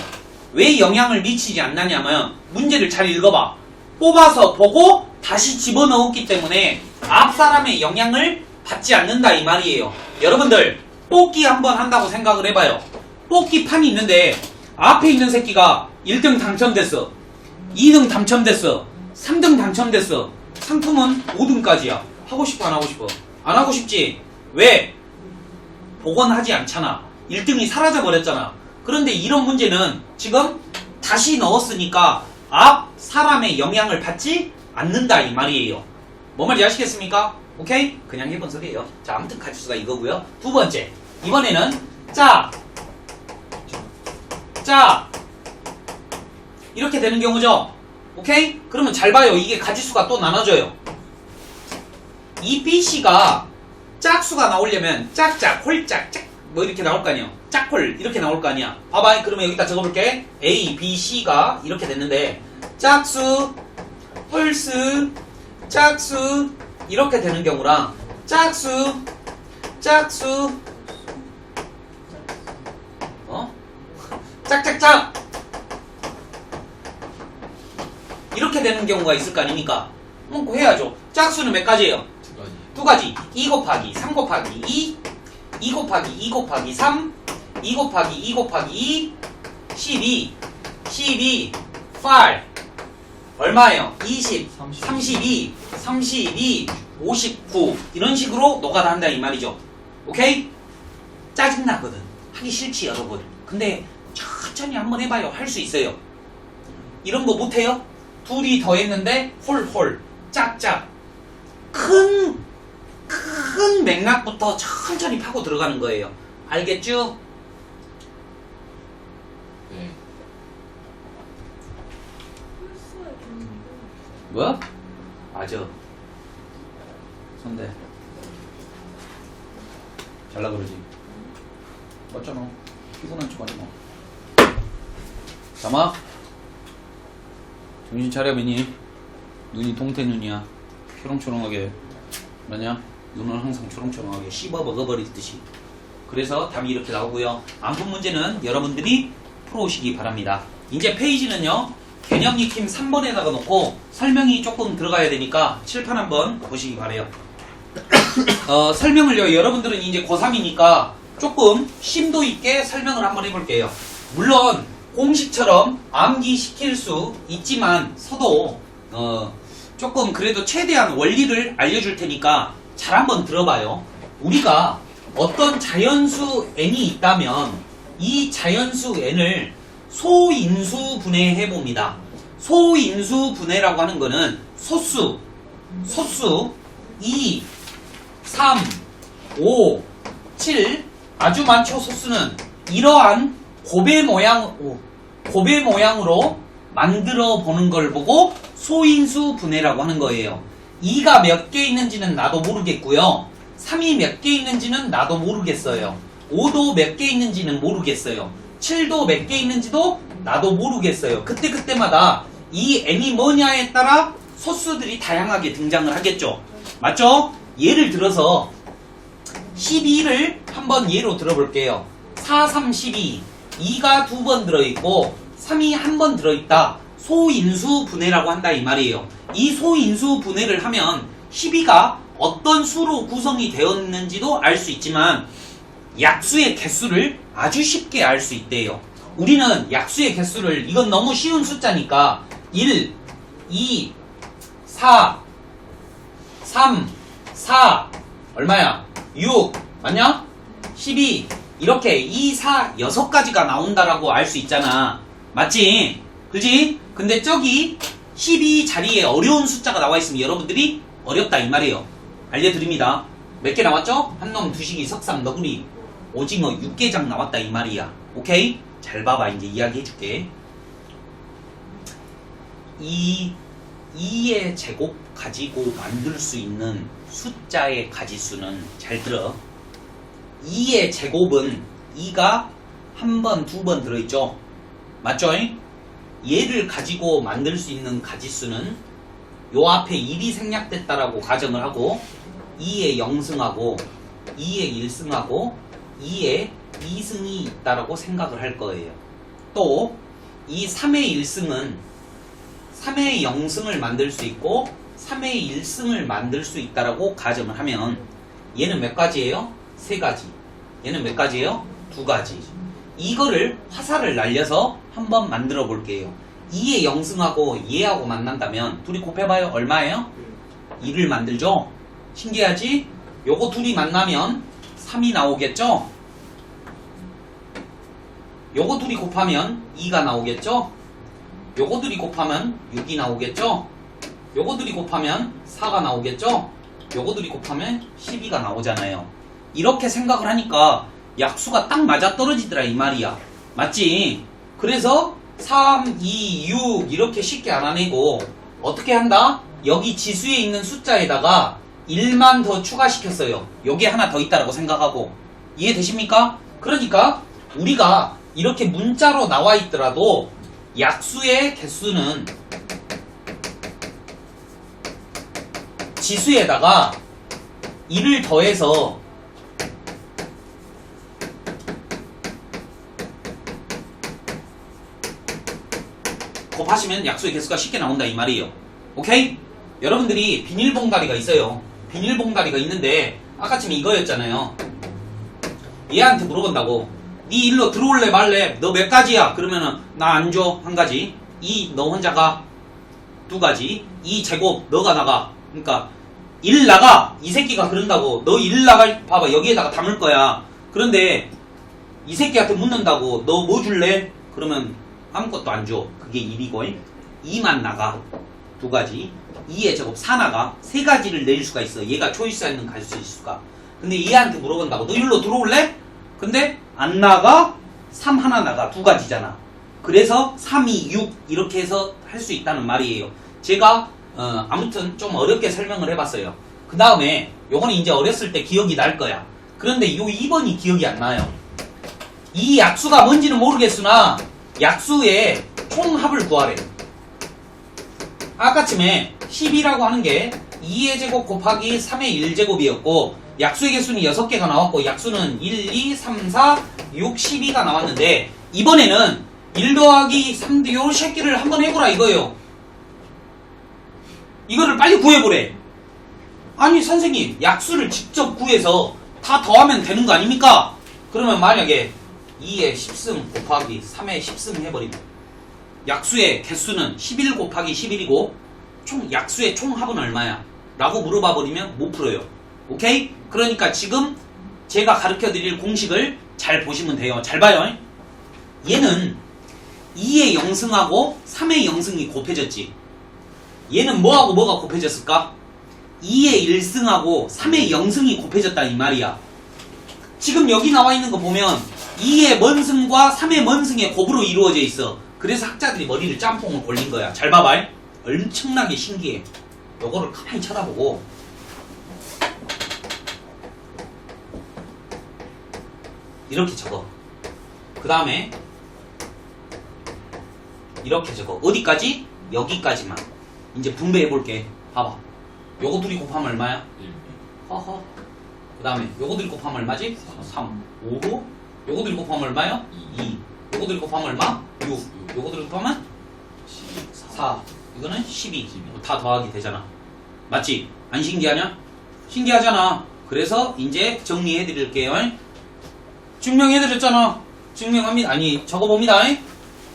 왜 영향을 미치지 않느냐면 문제를 잘 읽어봐. 뽑아서 보고 다시 집어넣었기 때문에 앞 사람의 영향을 받지 않는다 이 말이에요. 여러분들 뽑기 한번 한다고 생각을 해봐요. 뽑기 판이 있는데 앞에 있는 새끼가 1등 당첨됐어. 2등 당첨됐어. 3등 당첨됐어. 상품은 5등까지야. 하고 싶어 안 하고 싶어? 안 하고 싶지? 왜? 복원하지 않잖아. 1등이 사라져버렸잖아. 그런데 이런 문제는 지금 다시 넣었으니까 앞 사람의 영향을 받지 않는다 이 말이에요. 뭐 말인지 아시겠습니까? 오케이? 그냥 해본 소리예요. 자, 아무튼 가지수가 이거고요. 두 번째, 이번에는 짝 이렇게 되는 경우죠. 오케이? 그러면 잘 봐요. 이게 가지수가 또 나눠져요. 이 BC가 짝수가 나오려면 짝짝, 홀짝, 짝 뭐 이렇게 나올 거 아니에요. 짝홀 이렇게 나올 거 아니야. 봐봐. 그러면 여기다 적어볼게. A, B, C가 이렇게 됐는데 짝수, 홀수, 짝수 이렇게 되는 경우랑 짝수, 짝짝짝 이렇게 되는 경우가 있을 거 아닙니까? 그거 해야죠. 짝수는 몇 가지예요? 두 가지. 2 곱하기 3 곱하기 2 곱하기 2 곱하기 3 2 곱하기 2 곱하기 2 12 5 얼마예요? 20 32 59 이런 식으로 노가다 한다 이 말이죠. 오케이? 짜증나거든. 하기 싫지 여러분. 근데 천천히 한번 해봐요. 할 수 있어요. 이런 거 못해요? 둘이 더했는데 홀 짝짝 큰 맥락부터 천천히 파고 들어가는 거예요. 알겠죠? 네. 뭐? 맞아. 선대. 잘라 그러지. 맞잖아. 피곤한 척하지 마. 잠아. 정신 차려, 미니. 눈이 동태 눈이야. 초롱초롱하게. 뭐냐? 눈을 항상 초롱초롱하게 씹어 먹어버리듯이. 그래서 답이 이렇게 나오고요. 안푼 문제는 여러분들이 풀어오시기 바랍니다. 이제 페이지는요. 개념 익힘 3번에다가 놓고 설명이 조금 들어가야 되니까 칠판 한번 보시기 바래요. 설명을요. 여러분들은 이제 고3이니까 조금 심도 있게 설명을 한번 해볼게요. 물론 공식처럼 암기시킬 수 있지만 서도 조금 그래도 최대한 원리를 알려줄 테니까 잘 한번 들어봐요. 우리가 어떤 자연수 n이 있다면 이 자연수 n을 소인수 분해해 봅니다. 소인수 분해라고 하는 거는 소수 2, 3, 5, 7 아주 많죠. 소수는 이러한 고배 모양으로 만들어 보는 걸 보고 소인수 분해라고 하는 거예요. 2가 몇 개 있는지는 나도 모르겠고요. 3이 몇 개 있는지는 나도 모르겠어요. 5도 몇 개 있는지는 모르겠어요. 7도 몇 개 있는지도 나도 모르겠어요. 그때마다 이 n이 뭐냐에 따라 소수들이 다양하게 등장을 하겠죠. 맞죠? 예를 들어서 12를 한번 예로 들어볼게요. 4, 3, 12 2가 2번 들어있고 3이 1번 들어있다. 소인수 분해라고 한다 이 말이에요. 이 소인수 분해를 하면 12가 어떤 수로 구성이 되었는지도 알 수 있지만 약수의 개수를 아주 쉽게 알 수 있대요. 우리는 약수의 개수를 이건 너무 쉬운 숫자니까 1, 2, 4, 3, 4 얼마야? 6 맞냐? 12 이렇게 2, 4, 6가지가 나온다라고 알 수 있잖아. 맞지? 그지? 근데 저기 12 자리에 어려운 숫자가 나와 있으면 여러분들이 어렵다 이 말이에요. 알려드립니다. 몇 개 나왔죠? 한놈, 두식이, 석삼, 너구리, 오징어, 육개장 나왔다 이 말이야. 오케이? 잘 봐봐. 이제 이야기 해줄게. 2의 제곱 가지고 만들 수 있는 숫자의 가지수는 잘 들어. 2의 제곱은 2가 1번, 2번 들어있죠? 맞죠? 얘를 가지고 만들 수 있는 가지수는 요 앞에 1이 생략됐다라고 가정을 하고 2의 0승하고 2의 1승하고 2의 2승이 있다라고 생각을 할 거예요. 또 이 3의 1승은 3의 0승을 만들 수 있고 3의 1승을 만들 수 있다라고 가정을 하면 얘는 몇 가지예요? 3가지. 얘는 몇 가지예요? 2가지. 이거를 화살을 날려서 한번 만들어 볼게요. 2의 0승하고 얘하고 만난다면 둘이 곱해봐요. 얼마예요? 2를 만들죠? 신기하지? 요거 둘이 만나면 3이 나오겠죠? 요거 둘이 곱하면 2가 나오겠죠? 요거들이 곱하면 6이 나오겠죠? 요거들이 곱하면 4가 나오겠죠? 요거들이 곱하면 12가 나오잖아요. 이렇게 생각을 하니까 약수가 딱 맞아떨어지더라 이 말이야. 맞지? 그래서 3, 2, 6 이렇게 쉽게 알아내고 어떻게 한다? 여기 지수에 있는 숫자에다가 1만 더 추가시켰어요. 여기에 하나 더 있다라고 생각하고. 이해되십니까? 그러니까 우리가 이렇게 문자로 나와 있더라도 약수의 개수는 지수에다가 1을 더해서 곱하시면 약수의 개수가 쉽게 나온다 이 말이에요. 오케이? 여러분들이 비닐봉다리가 있어요. 비닐봉다리가 있는데 아까쯤에 이거였잖아요. 얘한테 물어본다고. 네 일로 들어올래 말래? 너 몇 가지야? 그러면은 나 안 줘. 한 가지. 2 너 혼자 가. 2가지. 2 제곱 너가 나가. 그러니까 1 나가. 이 새끼가 그런다고. 너 1 나갈 봐봐 여기에다가 담을 거야. 그런데 이 새끼한테 묻는다고. 너 뭐 줄래? 그러면 아무것도 안 줘. 그게 1이고 2만 나가. 2가지. 2의 제곱 4 나가. 3가지를 낼 수가 있어. 얘가 초이스하는 갈 수 있을 수가. 근데 얘한테 물어본다고. 너 일로 들어올래? 근데 안 나가? 3 하나 나가. 2가지잖아. 그래서 3, 2, 6 이렇게 해서 할 수 있다는 말이에요. 제가 아무튼 좀 어렵게 설명을 해봤어요. 그 다음에 요거는 이제 어렸을 때 기억이 날 거야. 그런데 요 2번이 기억이 안 나요. 이 약수가 뭔지는 모르겠으나 약수의 총합을 구하래. 아까쯤에 10이라고 하는 게 2의 제곱 곱하기 3의 1제곱이었고 약수의 개수는 6개가 나왔고 약수는 1, 2, 3, 4, 6, 12가 나왔는데 이번에는 1 더하기 3, 요 새끼를 한번 해보라 이거예요. 이거를 빨리 구해보래. 아니 선생님 약수를 직접 구해서 다 더하면 되는 거 아닙니까? 그러면 만약에 2의 10승 곱하기 3의 10승 해버리면 약수의 개수는 11 곱하기 11이고 총 약수의 총합은 얼마야? 라고 물어봐 버리면 못 풀어요. 오케이? 그러니까 지금 제가 가르쳐 드릴 공식을 잘 보시면 돼요. 잘 봐요. 얘는 2의 0승하고 3의 0승이 곱해졌지. 얘는 뭐하고 뭐가 곱해졌을까? 2의 1승하고 3의 0승이 곱해졌다 이 말이야. 지금 여기 나와 있는 거 보면 2의 먼승과 3의 먼승의 곱으로 이루어져 있어. 그래서 학자들이 머리를 짬뽕을 골린 거야. 잘 봐봐. 엄청나게 신기해. 요거를 가만히 쳐다보고 이렇게 적어. 그 다음에 이렇게 적어. 어디까지? 여기까지만. 이제 분배해 볼게. 봐봐. 요거 둘이 곱하면 얼마야? 1. 허허. 그 다음에 요거 둘이 곱하면 얼마지? 3. 5로. 요거 둘이 곱하면 얼마요? 2. 요거 둘이 곱하면 얼마? 6. 요거 둘이 곱하면 4. 이거는 12. 다 더하기 되잖아. 맞지? 안 신기하냐? 신기하잖아. 그래서 이제 정리해 드릴게요. 증명해 드렸잖아. 증명합니다. 아니 적어봅니다.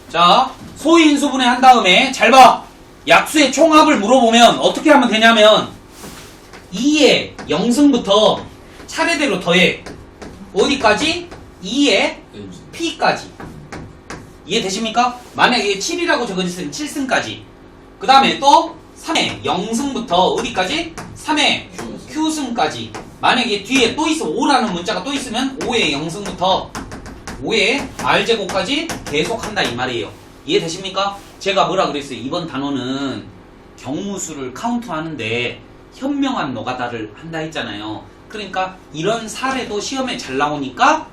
자, 소인수분해 한 다음에 잘 봐. 약수의 총합을 물어보면 어떻게 하면 되냐면 2의 0승부터 차례대로 더해. 어디까지? 2의 P까지. 이해되십니까? 만약에 7이라고 적어졌으면 7승까지. 그 다음에 또 3의 0승부터 어디까지? 3의 Q승까지. 만약에 뒤에 또 있어 5라는 문자가 또 있으면 5의 0승부터 5의 R제곱까지 계속 한다 이 말이에요. 이해되십니까? 제가 뭐라 그랬어요? 이번 단어는 경무수를 카운트하는데 현명한 노가다를 한다 했잖아요. 그러니까 이런 사례도 시험에 잘 나오니까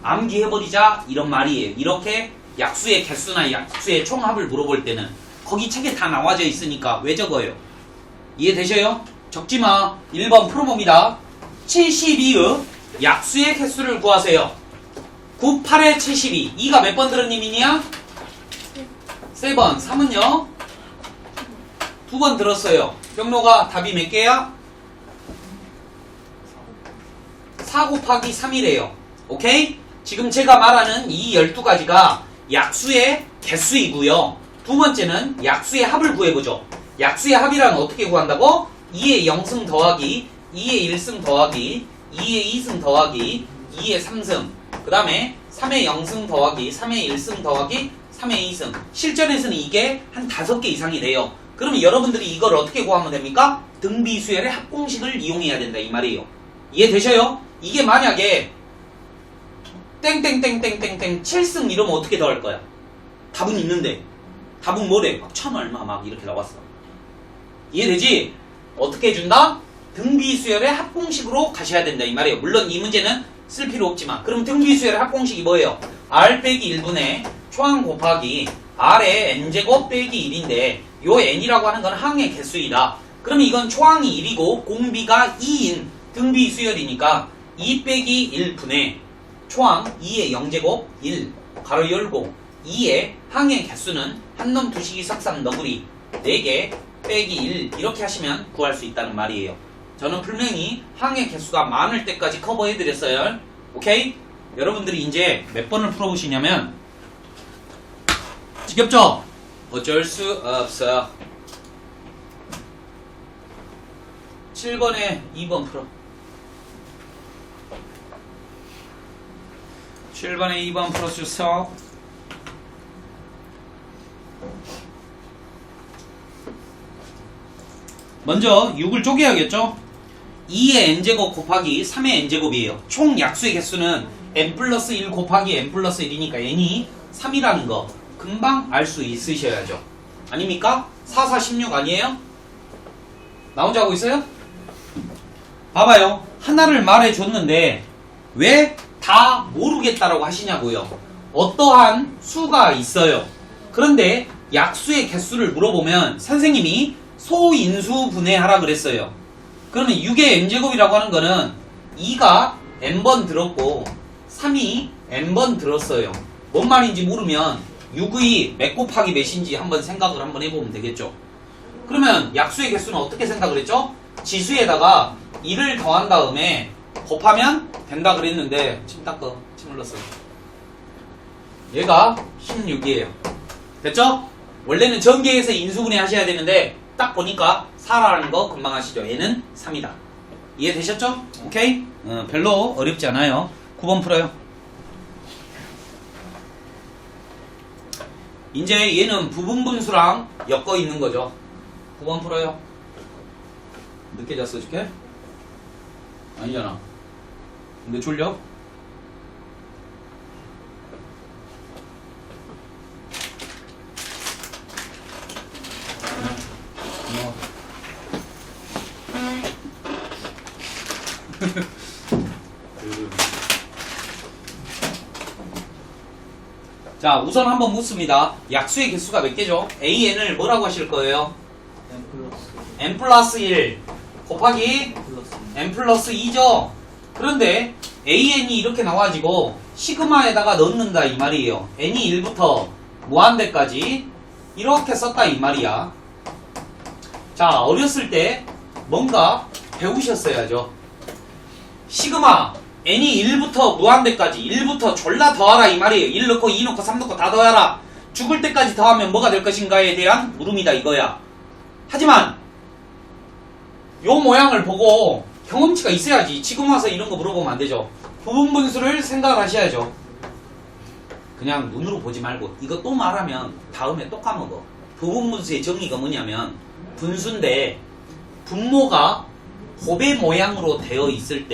암기해버리자 이런 말이에요. 이렇게 약수의 개수나 약수의 총합을 물어볼 때는 거기 책에 다 나와져 있으니까 왜 적어요? 이해되셔요? 적지마. 1번 풀어봅니다. 72의 약수의 개수를 구하세요. 9, 8에 72. 2가 몇 번 들은 님이냐? 3번. 3은요? 2번 들었어요. 병로가 답이 몇 개야? 4 곱하기 3이래요. 오케이? 지금 제가 말하는 이 12가지가 약수의 개수이고요. 두 번째는 약수의 합을 구해보죠. 약수의 합이란 어떻게 구한다고? 2의 0승 더하기 2의 1승 더하기 2의 2승 더하기 2의 3승 그 다음에 3의 0승 더하기 3의 1승 더하기 3의 2승. 실전에서는 이게 한 5개 이상이 돼요. 그러면 여러분들이 이걸 어떻게 구하면 됩니까? 등비수열의 합공식을 이용해야 된다 이 말이에요. 이해되셔요? 이게 만약에 땡땡땡땡땡땡 7승 이러면 어떻게 더할 거야? 답은 있는데 답은 뭐래? 막 1000 얼마 막 이렇게 나왔어. 이해되지? 어떻게 해준다? 등비수열의 합공식으로 가셔야 된다 이 말이에요. 물론 이 문제는 쓸 필요 없지만 그럼 등비수열의 합공식이 뭐예요? r 빼기 1분의 초항 곱하기 r의 n제곱 빼기 1인데 요 n이라고 하는 건 항의 개수이다. 그러면 이건 초항이 1이고 공비가 2인 등비수열이니까 2 빼기 1분의 초항 2의 0제곱 1 가로 열고 2의 항의 개수는 한놈 두식이 삭삼 너구리 4개 빼기 1 이렇게 하시면 구할 수 있다는 말이에요. 저는 분명히 항의 개수가 많을 때까지 커버해드렸어요. 오케이? 여러분들이 이제 몇 번을 풀어보시냐면 지겹죠? 어쩔 수 없어. 7번에 2번 풀어. 7번에 2번 풀어주세요. 먼저 6을 쪼개야겠죠? 2의 n제곱 곱하기 3의 n제곱이에요. 총 약수의 개수는 n 플러스 1 곱하기 n 플러스 1이니까 n이 3이라는 거 금방 알 수 있으셔야죠. 아닙니까? 4, 4, 16 아니에요? 나 혼자 하고 있어요? 봐봐요. 하나를 말해줬는데 왜 다 모르겠다라고 하시냐고요. 어떠한 수가 있어요. 그런데 약수의 개수를 물어보면 선생님이 소인수 분해하라 그랬어요. 그러면 6의 n제곱이라고 하는 거는 2가 n번 들었고 3이 n번 들었어요. 뭔 말인지 모르면 6의 몇 곱하기 몇인지 한번 생각을 한번 해보면 되겠죠. 그러면 약수의 개수는 어떻게 생각을 했죠? 지수에다가 2를 더한 다음에 곱하면 된다 그랬는데 침 닦어. 침 흘렀어요. 얘가 16이에요. 됐죠? 원래는 전개해서 인수분해 하셔야 되는데 딱 보니까 4라는 거 금방 아시죠? 얘는 3이다. 이해되셨죠? 오케이? 별로 어렵지 않아요. 9번 풀어요. 이제 얘는 부분분수랑 엮어 있는 거죠. 9번 풀어요. 늦게 잤어, 어저께? 아니잖아. 근데 졸려? 자, 우선 한번 묻습니다. 약수의 개수가 몇 개죠? AN을 뭐라고 하실 거예요? n 플러스 1 곱하기 n 플러스 2죠? 그런데 AN이 이렇게 나와지고 시그마에다가 넣는다 이 말이에요. n이 1부터 무한대까지 이렇게 썼다 이 말이야. 자, 어렸을 때 뭔가 배우셨어야죠. 시그마 n이 1부터 무한대까지 1부터 졸라 더하라 이 말이에요. 1 넣고 2 넣고 3 넣고 다 더하라. 죽을 때까지 더하면 뭐가 될 것인가에 대한 물음이다 이거야. 하지만 요 모양을 보고 경험치가 있어야지. 지금 와서 이런 거 물어보면 안 되죠. 부분분수를 생각을 하셔야죠. 그냥 눈으로 보지 말고 이거 또 말하면 다음에 또 까먹어. 부분분수의 정의가 뭐냐면 분수인데 분모가 곱의 모양으로 되어 있을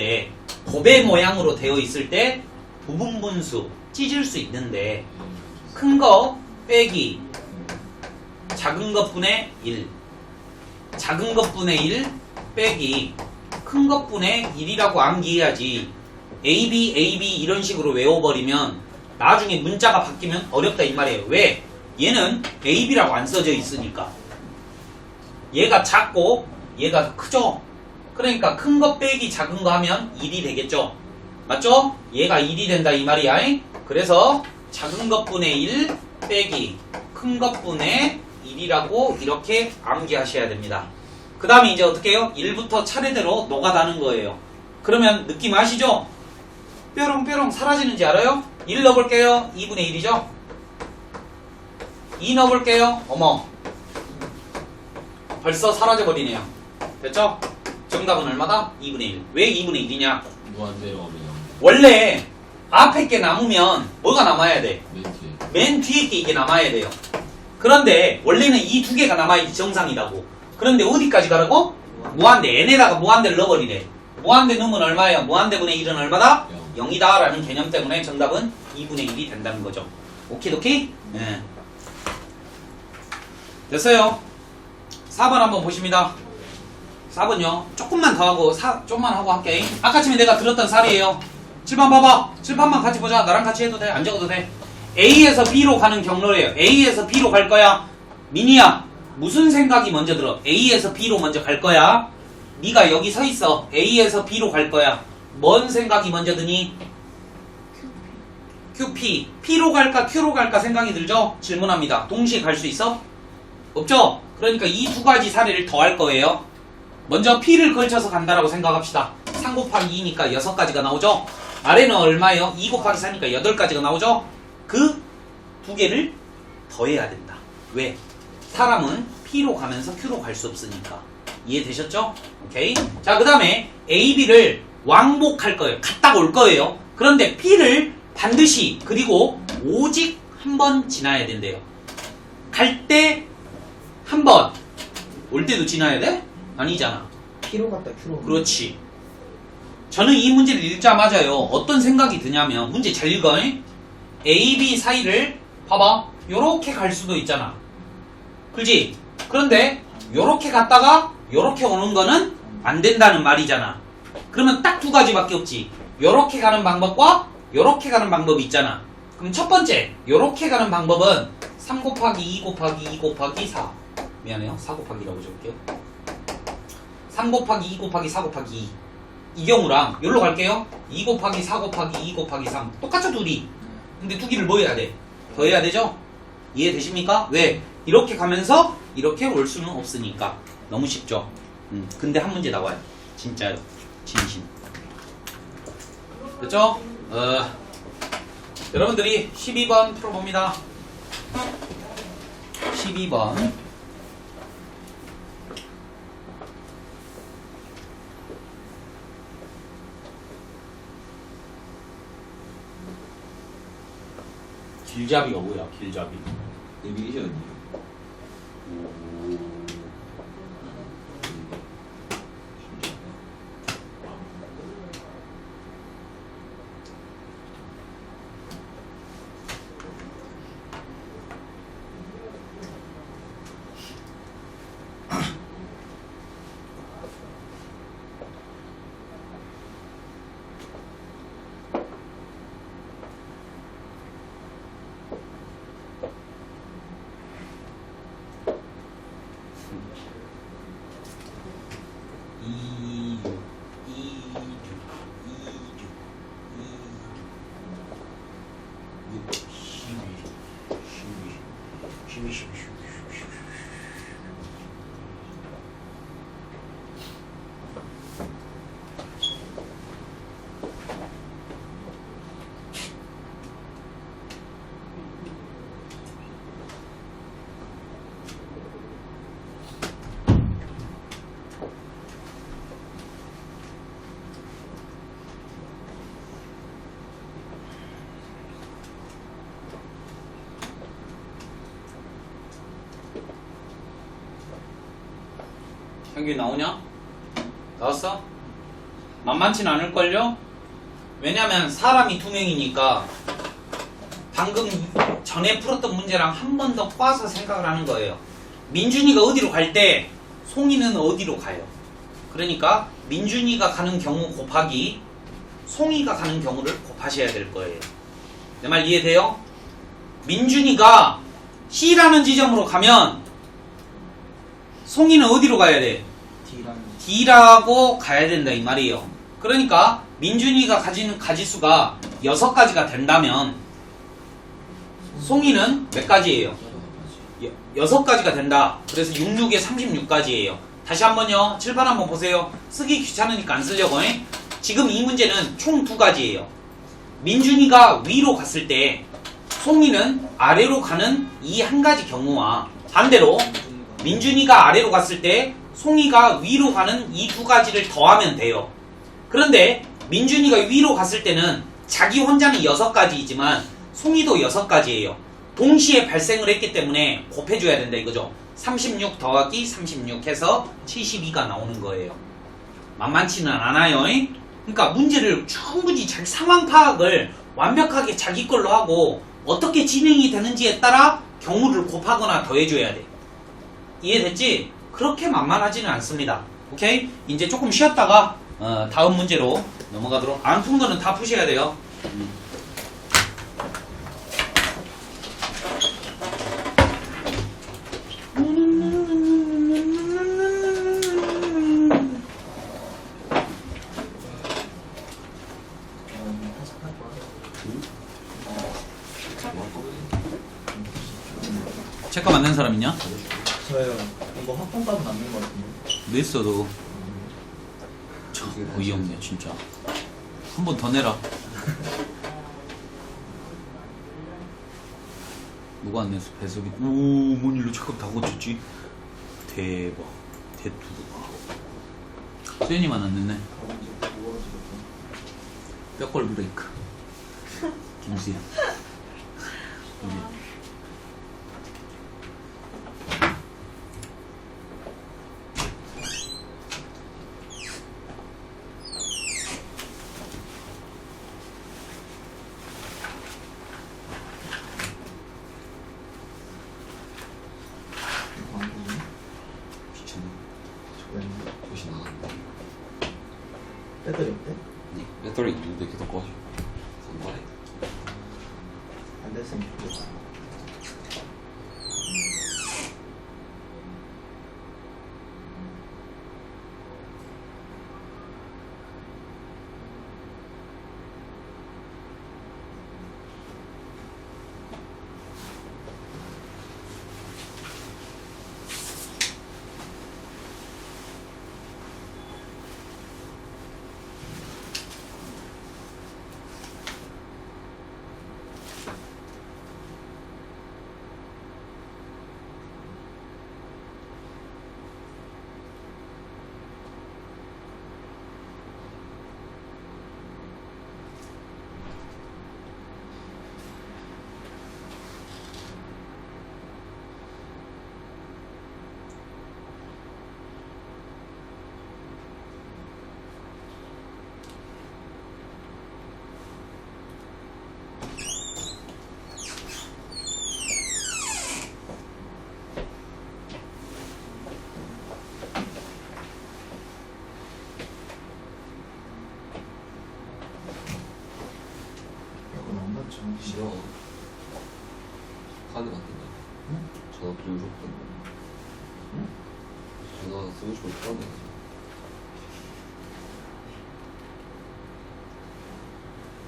때 부분분수 찢을 수 있는데 큰 거 빼기 작은 것분의 1 작은 것분의 1 빼기 큰 것분의 1이라고 암기해야지. AB 이런 식으로 외워버리면 나중에 문자가 바뀌면 어렵다 이 말이에요. 왜? 얘는 AB라고 안 써져 있으니까. 얘가 작고 얘가 더 크죠? 그러니까 큰 거 빼기 작은 거 하면 1이 되겠죠? 맞죠? 얘가 1이 된다 이 말이야. 그래서 작은 것분의 1 빼기 큰 것분의 1이라고 이렇게 암기하셔야 됩니다. 그 다음에 이제 어떻게 해요? 1부터 차례대로 노가다는 거예요. 그러면 느낌 아시죠? 뾰롱뾰롱 사라지는지 알아요? 1 넣어볼게요. 2분의 1이죠? 2 넣어볼게요. 어머 벌써 사라져버리네요. 됐죠? 정답은 얼마다? 2분의 1. 왜 2분의 1이냐? 무한대로 그냥 원래 앞에 게 남으면 뭐가 남아야 돼? 멘트 맨 뒤에 게 이게 남아야 돼요. 그런데 원래는 이 두 개가 남아야지 정상이라고. 그런데 어디까지 가라고? 무한대. n에다가 무한대를 넣어버리래. 무한대 넣으면 얼마예요? 무한대분의 1은 얼마다? 0이다 라는 개념 때문에 정답은 2분의 1이 된다는 거죠. 오키도키? 네. 됐어요. 4번 한번 보십니다. 4번요. 조금만 더 하고, 좀만 하고 할게. 아까 전에 내가 들었던 사례예요. 7번 봐봐. 7번만 같이 보자. 나랑 같이 해도 돼. 안 적어도 돼. A에서 B로 가는 경로래요. A에서 B로 갈 거야. 미니야, 무슨 생각이 먼저 들어? A에서 B로 먼저 갈 거야. 네가 여기 서 있어. A에서 B로 갈 거야. 뭔 생각이 먼저 드니? QP. P로 갈까 Q로 갈까 생각이 들죠? 질문합니다. 동시에 갈 수 있어? 없죠? 그러니까 이 두 가지 사례를 더 할 거예요. 먼저 P를 걸쳐서 간다라고 생각합시다. 3 곱하기 2니까 6가지가 나오죠? 아래는 얼마예요? 2 곱하기 4니까 8가지가 나오죠? 그 두 개를 더해야 된다. 왜? 사람은 P로 가면서 Q로 갈 수 없으니까. 이해되셨죠? 오케이. 자, 그 다음에 A, B를 왕복할 거예요. 갔다 올 거예요. 그런데 P를 반드시, 그리고 오직 한 번 지나야 된대요. 갈 때 한 번, 올 때도 지나야 돼? 아니잖아. P로 갔다 Q로. 그렇지. 저는 이 문제를 읽자마자요, 어떤 생각이 드냐면, 문제 잘 읽어. A, B 사이를 봐봐. 요렇게 갈 수도 있잖아. 그렇지? 그런데 요렇게 갔다가 요렇게 오는 거는 안 된다는 말이잖아. 그러면 딱 두 가지밖에 없지. 요렇게 가는 방법과 요렇게 가는 방법이 있잖아. 그럼 첫 번째, 요렇게 가는 방법은 3 곱하기 2 곱하기 2 곱하기 4. 미안해요. 4 곱하기라고 적을게요. 3 곱하기 2 곱하기 4 곱하기 2. 이 경우랑 여기로 갈게요. 2 곱하기 4 곱하기 2 곱하기 3. 똑같죠, 둘이. 근데 두 개를 뭐 해야 돼? 더 해야 되죠? 이해되십니까? 왜? 이렇게 가면서 이렇게 올 수는 없으니까. 너무 쉽죠? 근데 한 문제 나와요. 진짜요. 진심. 됐죠? 여러분들이 12번 풀어봅니다. 12번. 길잡이가 뭐야? 길잡이. 내비게이션. 현규 나오냐? 나왔어? 만만치 않을걸요? 왜냐면 사람이 두 명이니까 방금 전에 풀었던 문제랑 한 번 더 꽈서 생각을 하는 거예요. 민준이가 어디로 갈 때 송이는 어디로 가요? 그러니까 민준이가 가는 경우 곱하기 송이가 가는 경우를 곱하셔야 될 거예요. 내 말 이해돼요? 민준이가 C라는 지점으로 가면 송이는 어디로 가야 돼? D라고 가야 된다 이 말이에요. 그러니까 민준이가 가지는 가지수가 6가지가 된다면 송이는 몇 가지예요? 6가지가 된다. 그래서 66에 36가지예요. 다시 한번요. 칠판 한번 보세요. 쓰기 귀찮으니까 안 쓰려고 해. 지금 이 문제는 총 2가지예요. 민준이가 위로 갔을 때 송이는 아래로 가는 이 한 가지 경우와 반대로 민준이가 아래로 갔을 때 송이가 위로 가는 이 2가지를 더하면 돼요. 그런데 민준이가 위로 갔을 때는 자기 혼자는 6가지이지만 송이도 6가지예요. 동시에 발생을 했기 때문에 곱해줘야 된다 이거죠. 36 더하기 36 해서 72가 나오는 거예요. 만만치는 않아요. 그러니까 문제를 충분히 자기 상황 파악을 완벽하게 자기 걸로 하고 어떻게 진행이 되는지에 따라 경우를 곱하거나 더해줘야 돼. 이해됐지? 그렇게 만만하지는 않습니다. 오케이? 이제 조금 쉬었다가 다음 문제로 넘어가도록. 안 푼 거는 다 푸셔야 돼요. 책가 맞는 사람 있냐? 저요. 이거 학번값은 맞는 것 같은데. 왜 써도 참 어이없네 진짜. 한 번 더 내라. 누가 안 냈어? 배석이. 오, 뭔 일로 책값 다 고쳤지? 대박. 대투도. 수현이만 안 냈네. 뼈골 브레이크. 김수현. 여기. 귀찮아. 옷이 나갔네. 배터리 없대? 네, 배터리 있는데 계속 꺼져. 선발해. 안 됐으면 좋겠다. 싫어. 카드 바뀐다. 응? 전화 또 무섭던데. 응? 전화 쓰고 싶어 카드.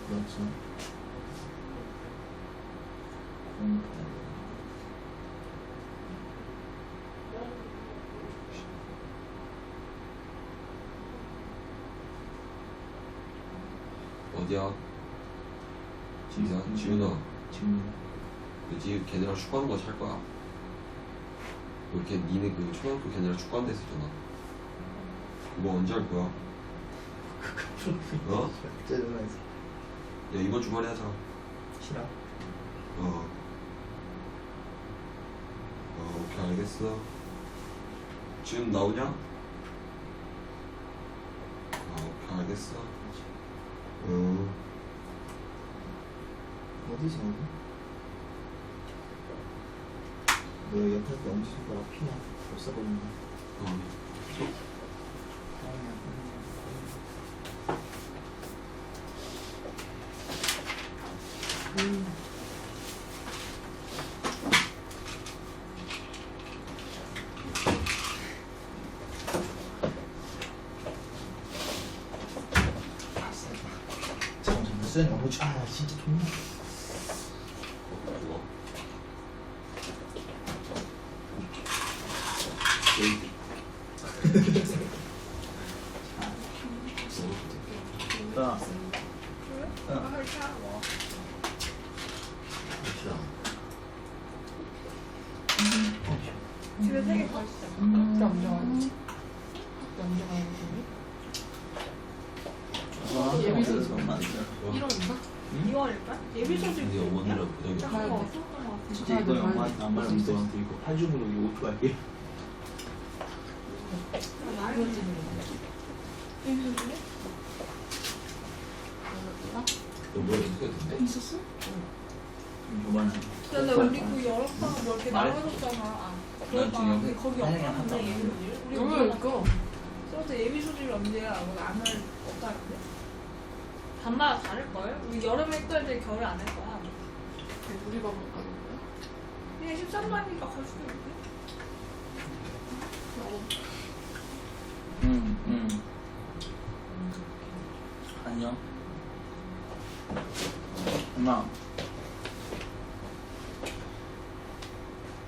그렇죠. 어디야? 지훈아. 지훈이. 그지 걔네랑 축구하는 거 찰 거야. 이렇게 니네 그 초등학교 걔네랑 축구하는 데 있었잖아. 그거 언제 할 거야? 어? 그때 전화했어. 야 이번 주말에 하자. 싫어? 오케이 알겠어. 지금 나오냐? 오케이 알겠어. 어디서 어디? 너 옆에 때 엄지손가락 피나? 벌써 보인다. 잠깐만, 수현이 너무 진짜 좋네. 그거. 야. 집에 3개 가시죠. 각자 앉아가지고. 각자 앉아가지고. 예비서 얼마 안 돼. 이런가? 2월일까? 예비 소식 근데 어머니랑 부정이 그거 없어. 없었던 것 같아. 진짜 이거 엄마한테 안 말하면 너한테 이거 8중으로 이거 오토 할게. 예비 소식이? 너뭐 연습해도 된대? 있었어? 요만한. 근데 우리 그 여름방학 뭐 이렇게 말해. 나눠줬잖아. 아, 난 그러니까 지금 근데 거기 아니, 그냥 없었는데 하자. 예비 소식. 우리 너무 물어봤어. 그래서 예비 소식이 언제야? 하고 안할 없다는데. 밤마다 다를걸? 우리 여름에 했던 애들 겨울에 안 할 거야. 우리 밥은 가는 거야? 그냥 13만이니까 갈 수도 있고. 안녕. 엄마.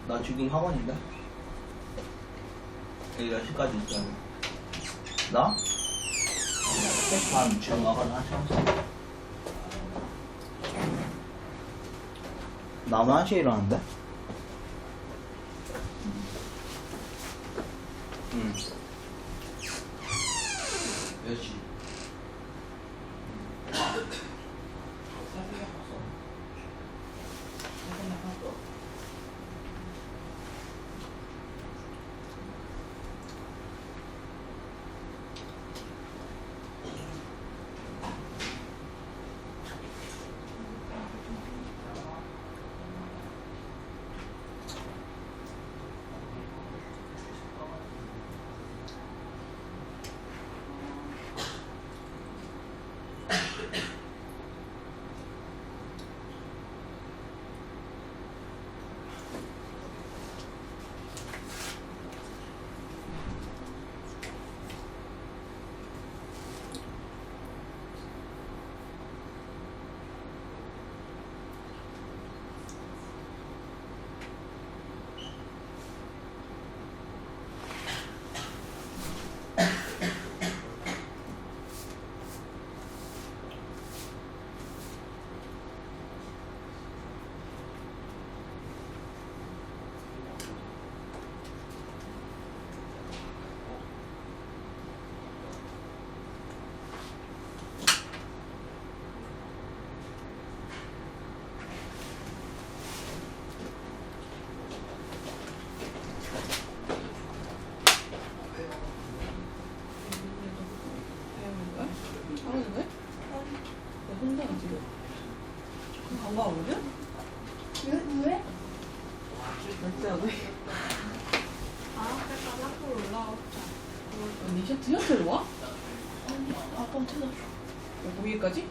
나 지금 학원인데? 여기 몇 시까지 있잖아. 나? 3시 반 지금 학원 하셔. 나도 1시에 일어났는데? 응. 몇 시? 하는 거야? 나 혼자 지금. 반가워거든? 왜? 절대 안 해. 아, 그러니까 학교로 올라왔자. 언니 셔틀 와? 아빠 찾아줘. 거기까지?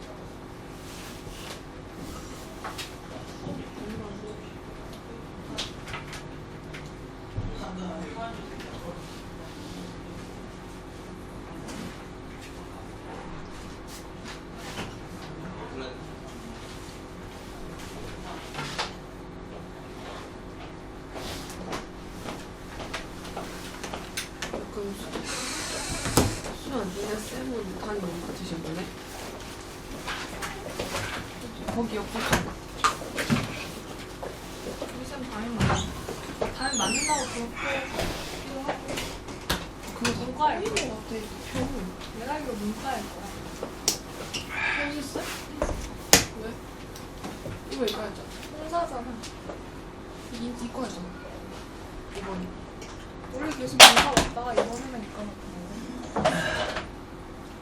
그럼 수안 중에 쌤은 단이 너무 같으신 거네? 거기 옆에 우리 쌤 담임 맞아. 담임 맞는다고 그렇게 하고. 그거 문과일 거야. 같아. 편은 내가 알기로 문과일 거야. 편있어? 왜? 이거 이거 하자. 홍사잖아. 이거 하자. 이번 원래 계속 문과 왔다가 이번에는 이과 같은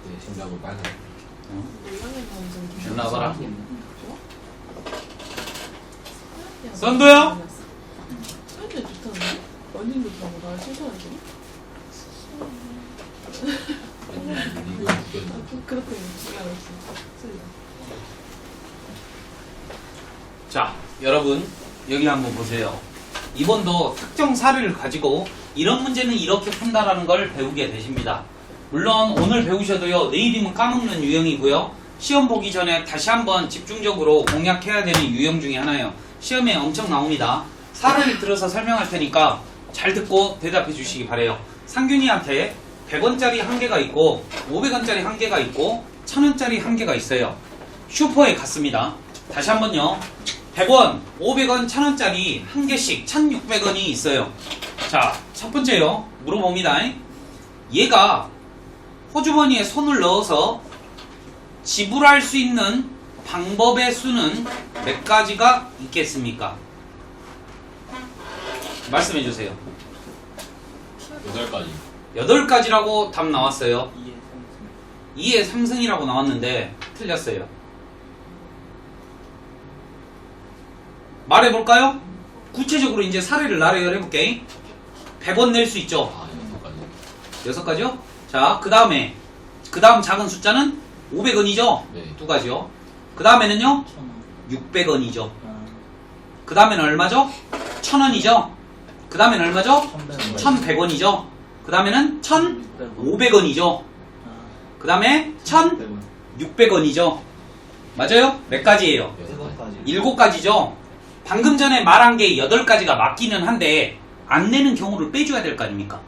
내 심장은 빨간. 이번에 방송 전화 와봐라. 야, 썬도야? 썬도 좋다는데? 언니는 좋다고 날 칭찬하지? 이거 죽겠나? 그렇게 미안했어. 자, 여러분 여기 한번 보세요. 이번도 특정 사례를 가지고 이런 문제는 이렇게 푼다라는 걸 배우게 되십니다. 물론 오늘 배우셔도요, 내일이면 까먹는 유형이고요. 시험 보기 전에 다시 한번 집중적으로 공략해야 되는 유형 중에 하나예요. 시험에 엄청 나옵니다. 사례를 들어서 설명할 테니까 잘 듣고 대답해 주시기 바래요. 상균이한테 100원짜리 한 개가 있고 500원짜리 한 개가 있고 1000원짜리 한 개가 있어요. 슈퍼에 갔습니다. 다시 한번요. 100원, 500원, 1000원짜리 한 개씩 1600원이 있어요. 자, 첫 번째요. 물어봅니다. 얘가 호주머니에 손을 넣어서 지불할 수 있는 방법의 수는 몇 가지가 있겠습니까? 말씀해 주세요. 8가지. 8가지라고 답 나왔어요. 2의 3승. 2의 3승이라고 나왔는데 틀렸어요. 말해볼까요? 구체적으로 이제 사례를 나열해 볼게. 100원 낼 수 있죠? 아, 6가지. 6가지요? 자, 그 다음 작은 숫자는 500원이죠? 네. 2가지요. 그 다음에는요? 1000원. 600원이죠. 아, 그 다음에는 얼마죠? 1000원이죠? 그 다음에는 얼마죠? 1100원. 1100원이죠? 그 다음에는 1500원이죠? 아, 그 다음에 100원. 1600원이죠? 맞아요? 몇 가지예요? 7가지. 7가지죠? 방금 전에 말한 게 8가지가 맞기는 한데 안 내는 경우를 빼줘야 될 거 아닙니까?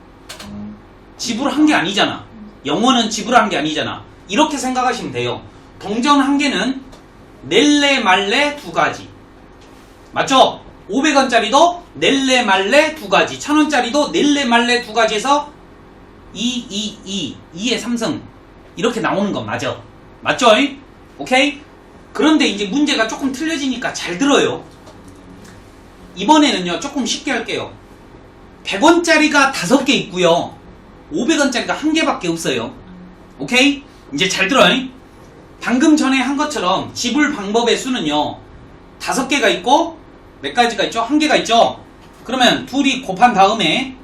지불한 게 아니잖아. 영어는 지불한 게 아니잖아. 이렇게 생각하시면 돼요. 동전 한 개는 낼래 말래 2가지. 맞죠? 500원짜리도 낼래 말래 2가지. 1000원짜리도 낼래 말래 2가지에서 2의 3승. 이렇게 나오는 건 맞아. 맞죠? 오케이? 그런데 이제 문제가 조금 틀려지니까 잘 들어요. 이번에는요, 조금 쉽게 할게요. 100원짜리가 5개 있고요. 500원짜리가 1개밖에 없어요. 오케이? 이제 잘 들어요. 방금 전에 한 것처럼 지불 방법의 수는요. 5개가 있고 몇 가지가 있죠? 1개가 있죠? 그러면 둘이 곱한 다음에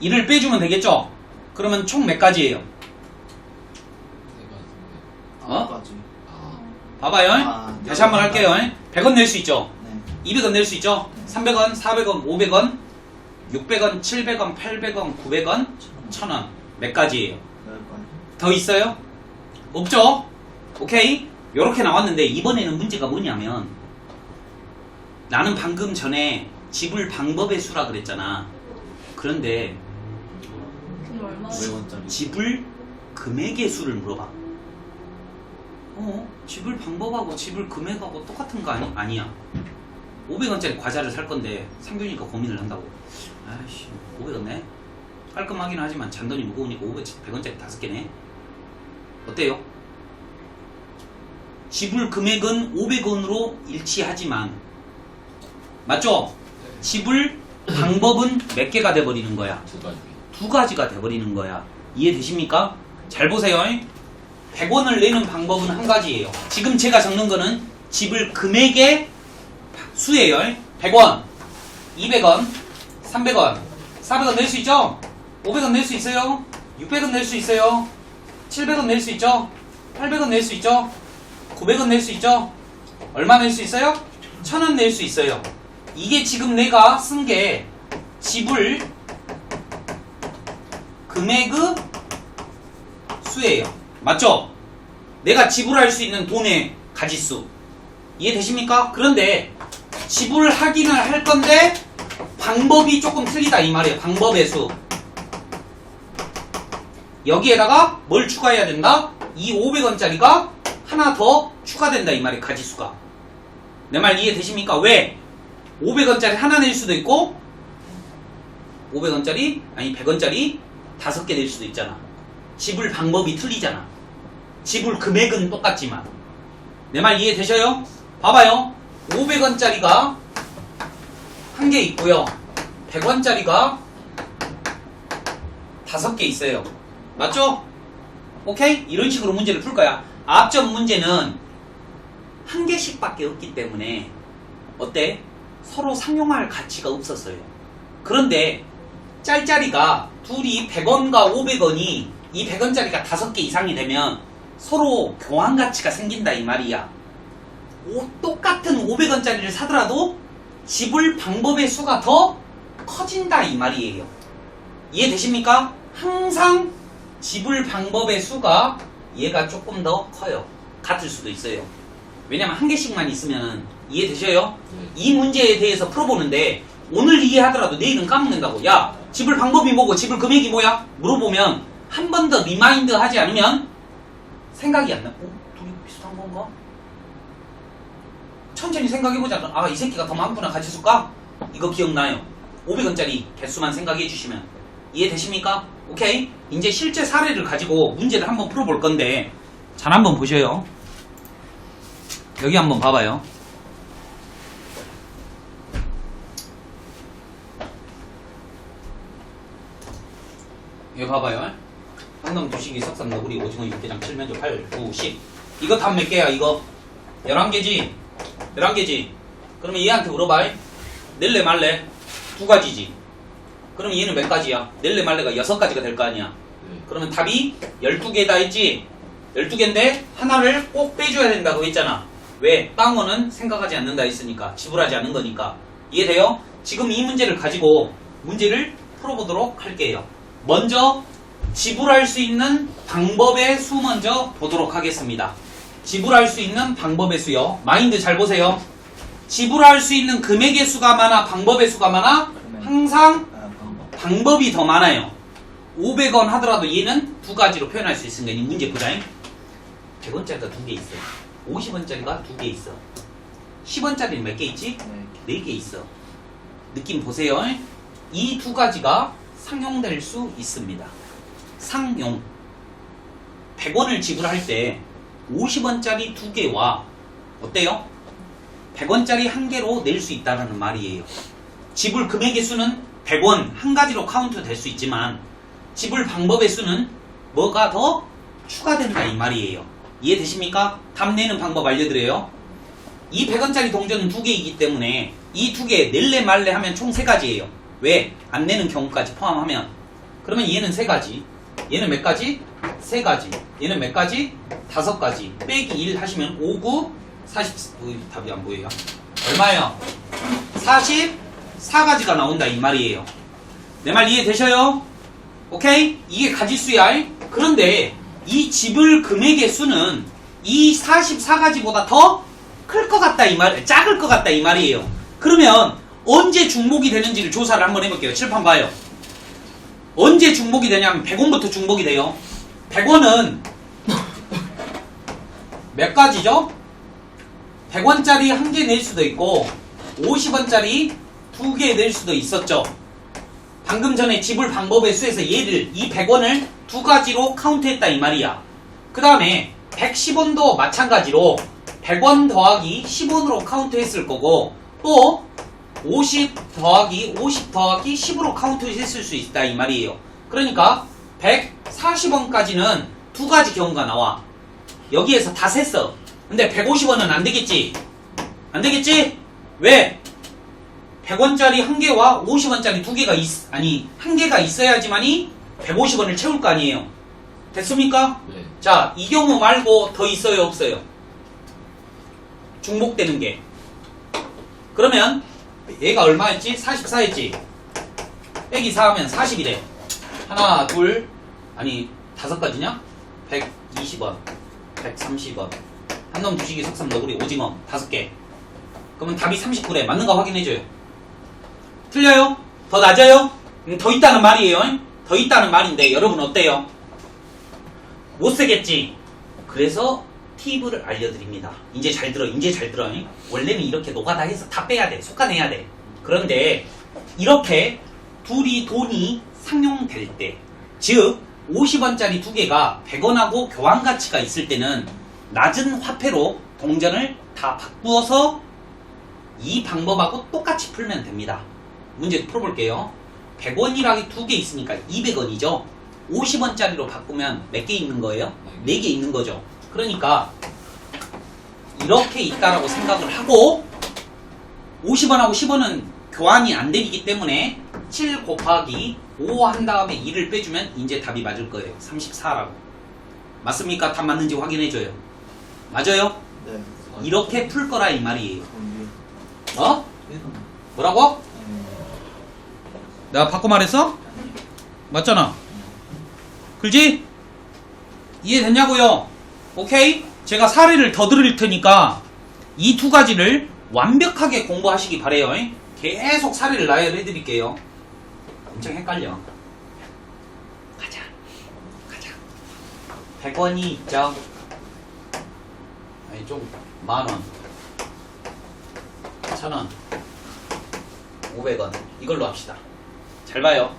1을 빼주면 되겠죠? 그러면 총 몇 가지예요? 3가지. 어? 9가지. 아, 봐봐요. 아, 다시 한번 할게요. 100원 낼 수 있죠? 네. 200원 낼 수 있죠? 300원, 400원, 500원, 600원, 700원, 800원, 900원, 1000원. 몇 가지예요? 10가지. 더 있어요? 없죠? 오케이? 요렇게 나왔는데 이번에는 문제가 뭐냐면 나는 방금 전에 지불 방법의 수라 그랬잖아. 그런데 그럼 얼마? 500원짜리. 지불 금액의 수를 물어봐. 지불 방법하고 지불 금액하고 똑같은 거 아니야. 500원짜리 과자를 살 건데 상균이가 고민을 한다고. 아이씨, 500원 내? 깔끔하긴 하지만 잔돈이 무거우니까 100원짜리 5개네. 어때요? 지불 금액은 500원으로 일치하지만 맞죠? 지불 방법은 몇 개가 돼버리는 거야? 2가지. 2가지가 돼버리는 거야. 이해되십니까? 잘 보세요. 100원을 내는 방법은 1가지예요. 지금 제가 적는 거는 지불 금액의 수예요. 100원, 200원, 300원, 400원 낼 수 있죠? 500원 낼 수 있어요? 600원 낼 수 있어요? 700원 낼 수 있죠? 800원 낼 수 있죠? 900원 낼 수 있죠? 얼마 낼 수 있어요? 1000원 낼 수 있어요. 이게 지금 내가 쓴 게 지불 금액의 수예요. 맞죠? 내가 지불할 수 있는 돈의 가지수. 이해되십니까? 그런데 지불하기는 할 건데 방법이 조금 틀리다 이 말이에요. 방법의 수. 여기에다가 뭘 추가해야 된다? 이 500원짜리가 하나 더 추가된다 이 말이에요. 가지수가. 내 말 이해되십니까? 왜? 500원짜리 하나 낼 수도 있고 500원짜리 아니 100원짜리 5개 낼 수도 있잖아. 지불 방법이 틀리잖아. 지불 금액은 똑같지만. 내 말 이해되셔요? 봐봐요. 500원짜리가 1개 있고요. 100원짜리가 5개 있어요. 맞죠? 오케이? 이런 식으로 문제를 풀 거야. 앞전 문제는 1개씩밖에 없기 때문에 어때? 서로 상용할 가치가 없었어요. 그런데 짤짤이가 둘이 100원과 500원이 이 100원짜리가 5개 이상이 되면 서로 교환 가치가 생긴다 이 말이야. 똑같은 500원짜리를 사더라도 지불 방법의 수가 더 커진다 이 말이에요. 이해되십니까? 항상 지불 방법의 수가 얘가 조금 더 커요. 같을 수도 있어요. 왜냐면 1개씩만 있으면 이해되셔요? 이 문제에 대해서 풀어보는데 오늘 이해하더라도 내일은 까먹는다고. 야, 지불 방법이 뭐고 지불 금액이 뭐야? 물어보면 한 번 더 리마인드 하지 않으면 생각이 안 나. 둘이 비슷한 건가? 천천히 생각해보자. 아, 이 새끼가 더 많구나. 가지수가? 이거 기억나요? 500원짜리 개수만 생각해 주시면. 이해되십니까? 오케이? 이제 실제 사례를 가지고 문제를 한번 풀어볼 건데 잘 한번 보셔요. 여기 한번 봐봐요. 이거 봐봐요. 황금 두식이 석삼 너구리 오징어 육개장 칠면조 8 9 10 이거 답 몇 개야 이거? 11개지? 11개지? 그러면 얘한테 물어봐. 낼래 말래? 두 가지지. 그럼 얘는 몇 가지야? 낼래 말래가 6가지가 될 거 아니야. 네. 그러면 답이 12개다 했지? 12개인데 하나를 꼭 빼줘야 된다고 했잖아. 왜? 땅원은 생각하지 않는다 했으니까. 지불하지 않는 거니까. 이해돼요? 지금 이 문제를 가지고 문제를 풀어보도록 할게요. 먼저 지불할 수 있는 방법의 수 먼저 보도록 하겠습니다. 지불할 수 있는 방법의 수요. 마인드 잘 보세요. 지불할 수 있는 금액의 수가 많아, 방법의 수가 많아? 항상 방법. 방법이 더 많아요. 500원 하더라도 얘는 두 가지로 표현할 수 있으니까 이 문제 보자잉. 100원짜리가 2개 있어. 50원짜리가 2개 있어. 10원짜리는 몇 개 있지? 네. 4개 있어. 느낌 보세요. 이 두 가지가 상용될 수 있습니다. 상용. 100원을 지불할 때 50원짜리 2개와 어때요? 100원짜리 1개로 낼 수 있다는 말이에요. 지불 금액의 수는 100원 한 가지로 카운트 될 수 있지만 지불 방법의 수는 뭐가 더 추가된다 이 말이에요. 이해되십니까? 답 내는 방법 알려드려요. 이 100원짜리 동전은 2개이기 때문에 이 2개 낼래 말래 하면 총 3가지예요. 왜? 안 내는 경우까지 포함하면. 그러면 얘는 3가지. 얘는 몇 가지? 3가지. 얘는 몇 가지? 5가지. 빼기 1 하시면 5, 9, 40. 답이 안 보여요. 얼마예요? 44가지가 나온다 이 말이에요. 내 말 이해되셔요? 오케이? 이게 가지수야. 그런데 이 지불 금액의 수는 이 44가지보다 더 클 것 같다 이 말, 작을 것 같다 이 말이에요. 그러면 언제 중복이 되는지를 조사를 한번 해볼게요. 칠판 봐요. 언제 중복이 되냐면 100원부터 중복이 돼요. 100원은 몇 가지죠? 100원짜리 1개 낼 수도 있고 50원짜리 2개 낼 수도 있었죠. 방금 전에 지불 방법의 수에서 얘를 이 100원을 2가지로 카운트했다 이 말이야. 그 다음에 110원도 마찬가지로 100원 더하기 10원으로 카운트했을 거고 또 50 더하기 50 더하기 10으로 카운트했을 수 있다 이 말이에요. 그러니까 140원까지는 2가지 경우가 나와. 여기에서 다 셌어. 근데 150원은 안 되겠지? 안 되겠지? 왜? 100원짜리 1개와 50원짜리 2개가 아니 1개가 있어야지만이 150원을 채울 거 아니에요. 됐습니까? 네. 자, 이 경우 말고 더 있어요, 없어요? 중복되는 게. 그러면 얘가 얼마였지? 44였지? 빼기 4하면 40이래. 하나, 둘, 아니 5가지냐? 120원, 130원. 한놈 주식이 석삼 너구리 오징어 5개. 그러면 답이 39래. 맞는가 확인해줘요. 틀려요? 더 낮아요? 더 있다는 말이에요. 더 있다는 말인데 여러분 어때요? 못 쓰겠지? 그래서 팁을 알려드립니다. 이제 잘 들어. 이제 잘 들어. 원래는 이렇게 노가다 해서 다 빼야 돼. 속아내야 돼. 그런데 이렇게 둘이 돈이 상용될 때, 즉 50원짜리 2개가 100원하고 교환 가치가 있을 때는 낮은 화폐로 동전을 다 바꾸어서 이 방법하고 똑같이 풀면 됩니다. 문제 풀어볼게요. 100원이라기 2개 있으니까 200원이죠. 50원짜리로 바꾸면 몇 개 있는 거예요? 4개 있는 거죠. 그러니까 이렇게 있다라고 생각을 하고 50원하고 10원은 교환이 안 되기 때문에 7 곱하기 5 한 다음에 2를 빼주면 이제 답이 맞을 거예요. 34라고. 맞습니까? 답 맞는지 확인해줘요. 맞아요? 네. 이렇게 풀 거라 이 말이에요. 위에. 어? 위에는 뭐라고? 내가 바꿔 말했어? 맞잖아. 그렇지? 이해됐냐고요? 오케이? 제가 사례를 더 드릴 테니까 이 2가지를 완벽하게 공부하시기 바래요. 계속 사례를 나열해 드릴게요. 엄청 헷갈려. 가자. 100원이 있죠. 아니 좀 만원, 1000원, 500원 이걸로 합시다. 잘 봐요.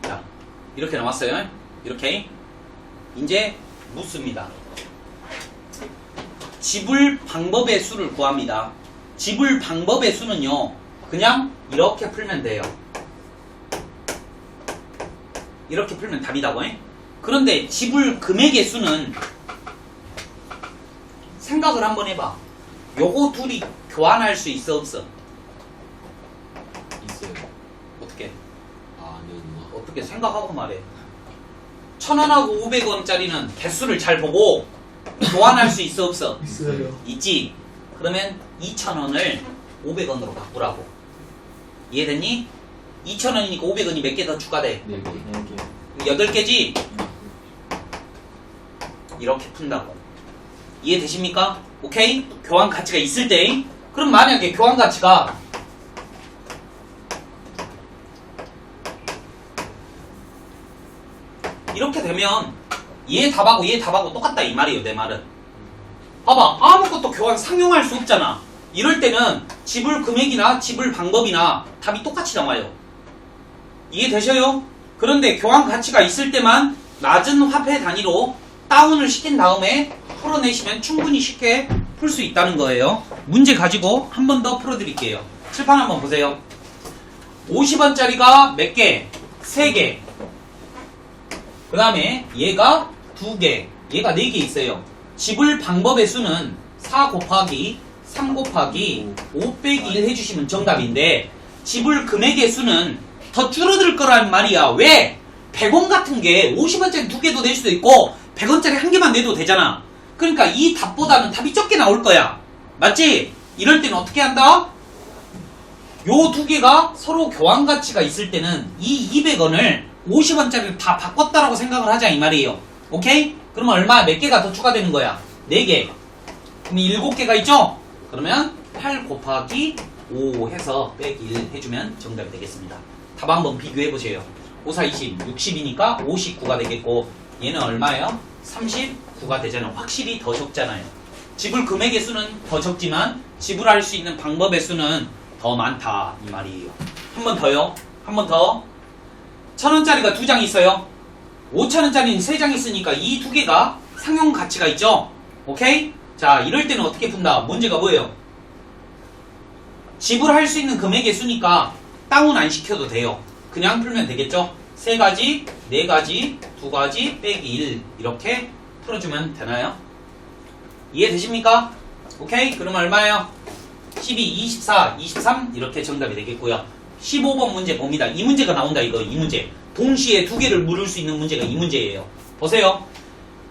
자, 이렇게 나왔어요. 이렇게. 이제 묻습니다. 지불 방법의 수를 구합니다. 지불 방법의 수는요, 그냥 이렇게 풀면 돼요. 이렇게 풀면 답이다고 해. 그런데 지불 금액의 수는 생각을 한번 해봐. 요거 둘이 교환할 수 있어 없어? 있어요. 어떻게? 아, 아니었나? 어떻게 생각하고 말해. 1,000원하고 500원짜리는 개수를 잘 보고 교환할 수 있어 없어? 있어요. 있지. 그러면 2,000원을 500원으로 바꾸라고. 이해됐니? 2,000원이니까 500원이 몇 개 더 추가돼? 4개. 8개지? 이렇게 푼다고. 이해되십니까? 오케이? 교환 가치가 있을 때. 그럼 만약에 교환 가치가 이렇게 되면 얘 답하고 얘 답하고 똑같다 이 말이에요. 내 말은. 봐봐. 아무것도 교환 상용할 수 없잖아. 이럴 때는 지불 금액이나 지불 방법이나 답이 똑같이 나와요. 이해되셔요? 그런데 교환 가치가 있을 때만 낮은 화폐 단위로 다운을 시킨 다음에 풀어내시면 충분히 쉽게 풀 수 있다는 거예요. 문제 가지고 한 번 더 풀어드릴게요. 칠판 한번 보세요. 50원짜리가 몇 개? 3개. 그 다음에 얘가 2개, 얘가 4개 있어요. 지불 방법의 수는 4 곱하기 3 곱하기 5 빼기 1 해주시면 정답인데 지불 금액의 수는 더 줄어들 거란 말이야. 왜? 100원 같은 게 50원짜리 2개도 낼 수도 있고 100원짜리 1개만 내도 되잖아. 그러니까 이 답보다는 답이 적게 나올 거야. 맞지? 이럴 때는 어떻게 한다? 요 2개가 서로 교환 가치가 있을 때는 이 200원을 50원짜리를 다 바꿨다라고 생각을 하자 이 말이에요. 오케이? 그러면 얼마 몇 개가 더 추가되는 거야? 4개. 그럼 7개가 있죠? 그러면 8 곱하기 5 해서 빼기 1 해주면 정답이 되겠습니다. 답 한번 비교해 보세요. 5, 4, 20, 60이니까 59가 되겠고 얘는 얼마예요? 39가 되잖아요. 확실히 더 적잖아요. 지불 금액의 수는 더 적지만 지불할 수 있는 방법의 수는 더 많다 이 말이에요. 한 번 더요. 한 번 더. 1,000원짜리가 2장 있어요. 5,000원짜리는 3장 있으니까 이 2개가 상용 가치가 있죠. 오케이? 자, 이럴 때는 어떻게 푼다? 문제가 뭐예요? 지불할 수 있는 금액의 수니까 다운 안 시켜도 돼요. 그냥 풀면 되겠죠? 3가지, 4가지, 2가지, 빼기 1 이렇게 풀어주면 되나요? 이해되십니까? 오케이? 그럼 얼마예요? 12, 24, 23 이렇게 정답이 되겠고요. 15번 문제 봅니다. 이 문제가 나온다 이거. 이 문제. 동시에 2개를 물을 수 있는 문제가 이 문제예요. 보세요.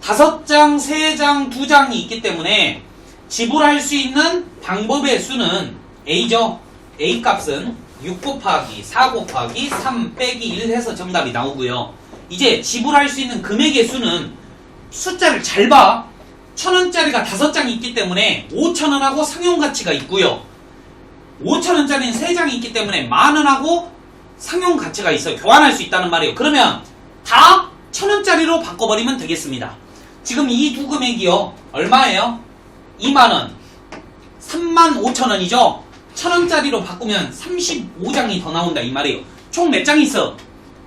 5장, 3장, 2장이 있기 때문에 지불할 수 있는 방법의 수는 A죠. A 값은 6 곱하기 4 곱하기 3 빼기 1 해서 정답이 나오고요. 이제 지불할 수 있는 금액의 수는 숫자를 잘 봐. 1,000원짜리가 5장이 있기 때문에 5,000원하고 상용가치가 있고요. 5,000원짜리는 3장이 있기 때문에 10,000원하고 상용가치가 있어요. 교환할 수 있다는 말이에요. 그러면 다 1,000원짜리로 바꿔버리면 되겠습니다. 지금 이 두 금액이요. 얼마예요? 20,000원. 35,000원이죠? 1,000원짜리로 바꾸면 35장이 더 나온다 이 말이에요. 총 몇 장 있어?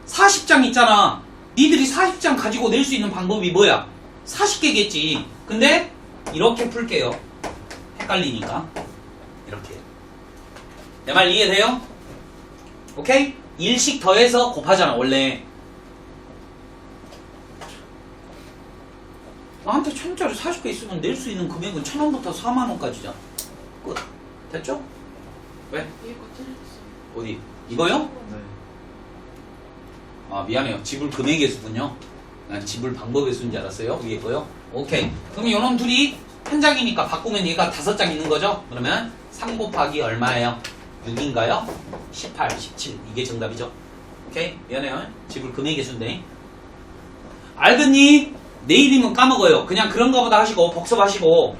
40장 있잖아. 니들이 40장 가지고 낼 수 있는 방법이 뭐야? 40개겠지. 근데 이렇게 풀게요. 헷갈리니까. 이렇게. 내 말 이해돼요? 오케이? 1씩 더해서 곱하잖아 원래. 나한테 1,000원짜리 40개 있으면 낼 수 있는 금액은 1,000원부터 40,000원까지잖아. 끝. 됐죠? 왜? 이거 틀렸어. 어디? 이거요? 네. 아 미안해요. 지불 금액의 수군요. 난 지불 방법의 수인 줄 알았어요. 위에 거요. 오케이. 그럼 이런 둘이 한 장이니까 바꾸면 얘가 5장 있는 거죠? 그러면 3 곱하기 얼마예요? 6인가요? 18, 17 이게 정답이죠. 오케이? 미안해요. 지불 금액의 수인데. 알겠니? 내일이면 까먹어요. 그냥 그런 거보다 하시고 복습하시고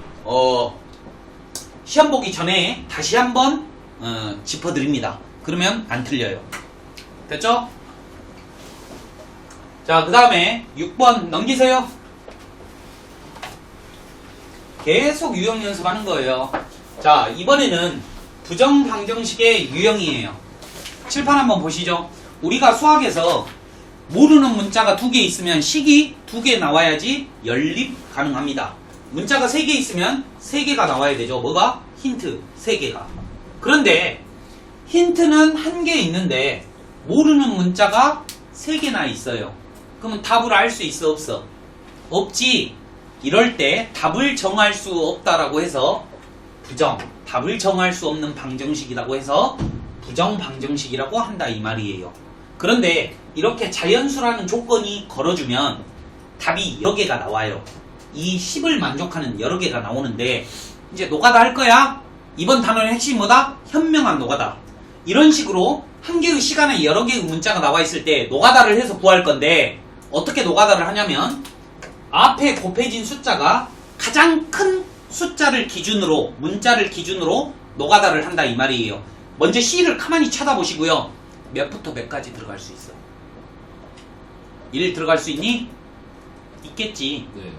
시험 보기 전에 다시 한번 짚어드립니다. 그러면 안 틀려요. 됐죠? 자, 그 다음에 6번 넘기세요. 계속 유형 연습하는 거예요. 자, 이번에는 부정방정식의 유형이에요. 칠판 한번 보시죠. 우리가 수학에서 모르는 문자가 2개 있으면 식이 2개 나와야지 연립 가능합니다. 문자가 3개 있으면 3개가 나와야 되죠. 뭐가? 힌트 3개가. 그런데 힌트는 1개 있는데 모르는 문자가 3개나 있어요. 그러면 답을 알 수 있어 없어? 없지. 이럴 때 답을 정할 수 없다라고 해서 부정, 답을 정할 수 없는 방정식이라고 해서 부정 방정식이라고 한다 이 말이에요. 그런데 이렇게 자연수라는 조건이 걸어주면 답이 여러 개가 나와요. 이 10을 만족하는 여러 개가 나오는데 이제 노가다 할 거야? 이번 단원의 핵심이 뭐다? 현명한 노가다. 이런 식으로 한 개의 시간에 여러 개의 문자가 나와 있을 때 노가다를 해서 구할 건데 어떻게 노가다를 하냐면 앞에 곱해진 숫자가 가장 큰 숫자를 기준으로 문자를 기준으로 노가다를 한다 이 말이에요. 먼저 C를 가만히 쳐다보시고요. 몇부터 몇까지 들어갈 수 있어? 1 들어갈 수 있니? 있겠지. 네.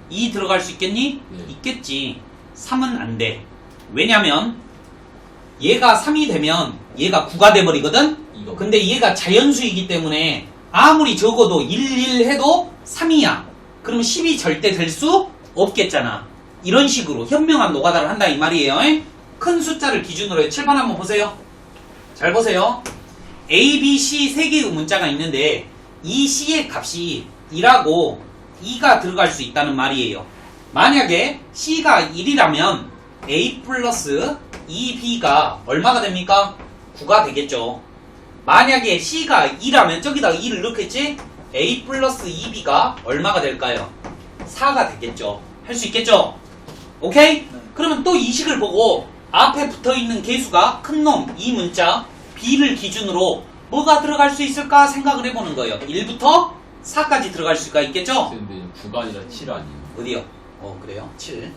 2 들어갈 수 있겠니? 네. 있겠지. 3은 안 돼. 왜냐면 얘가 3이 되면 얘가 9가 돼버리거든? 이거. 근데 얘가 자연수이기 때문에 아무리 적어도 1 해도 3이야. 그러면 10이 절대 될 수 없겠잖아. 이런 식으로 현명한 노가다를 한다 이 말이에요. 큰 숫자를 기준으로 해요. 7번 한번 보세요. 잘 보세요. A, B, C 3개의 문자가 있는데 이 C의 값이 1하고 2가 들어갈 수 있다는 말이에요. 만약에 C가 1이라면 A 플러스 2B가 얼마가 됩니까? 9가 되겠죠. 만약에 C가 2라면 저기다가 2를 넣겠지? A 플러스 2B가 얼마가 될까요? 4가 되겠죠. 할 수 있겠죠? 오케이? 네. 그러면 또 이 식을 보고 앞에 붙어있는 개수가 큰 놈, 이 문자 B를 기준으로 뭐가 들어갈 수 있을까 생각을 해보는 거예요. 1부터 4까지 들어갈 수가 있겠죠? 근데 9가 아니라 7 아니에요? 어디요? 그래요? 7.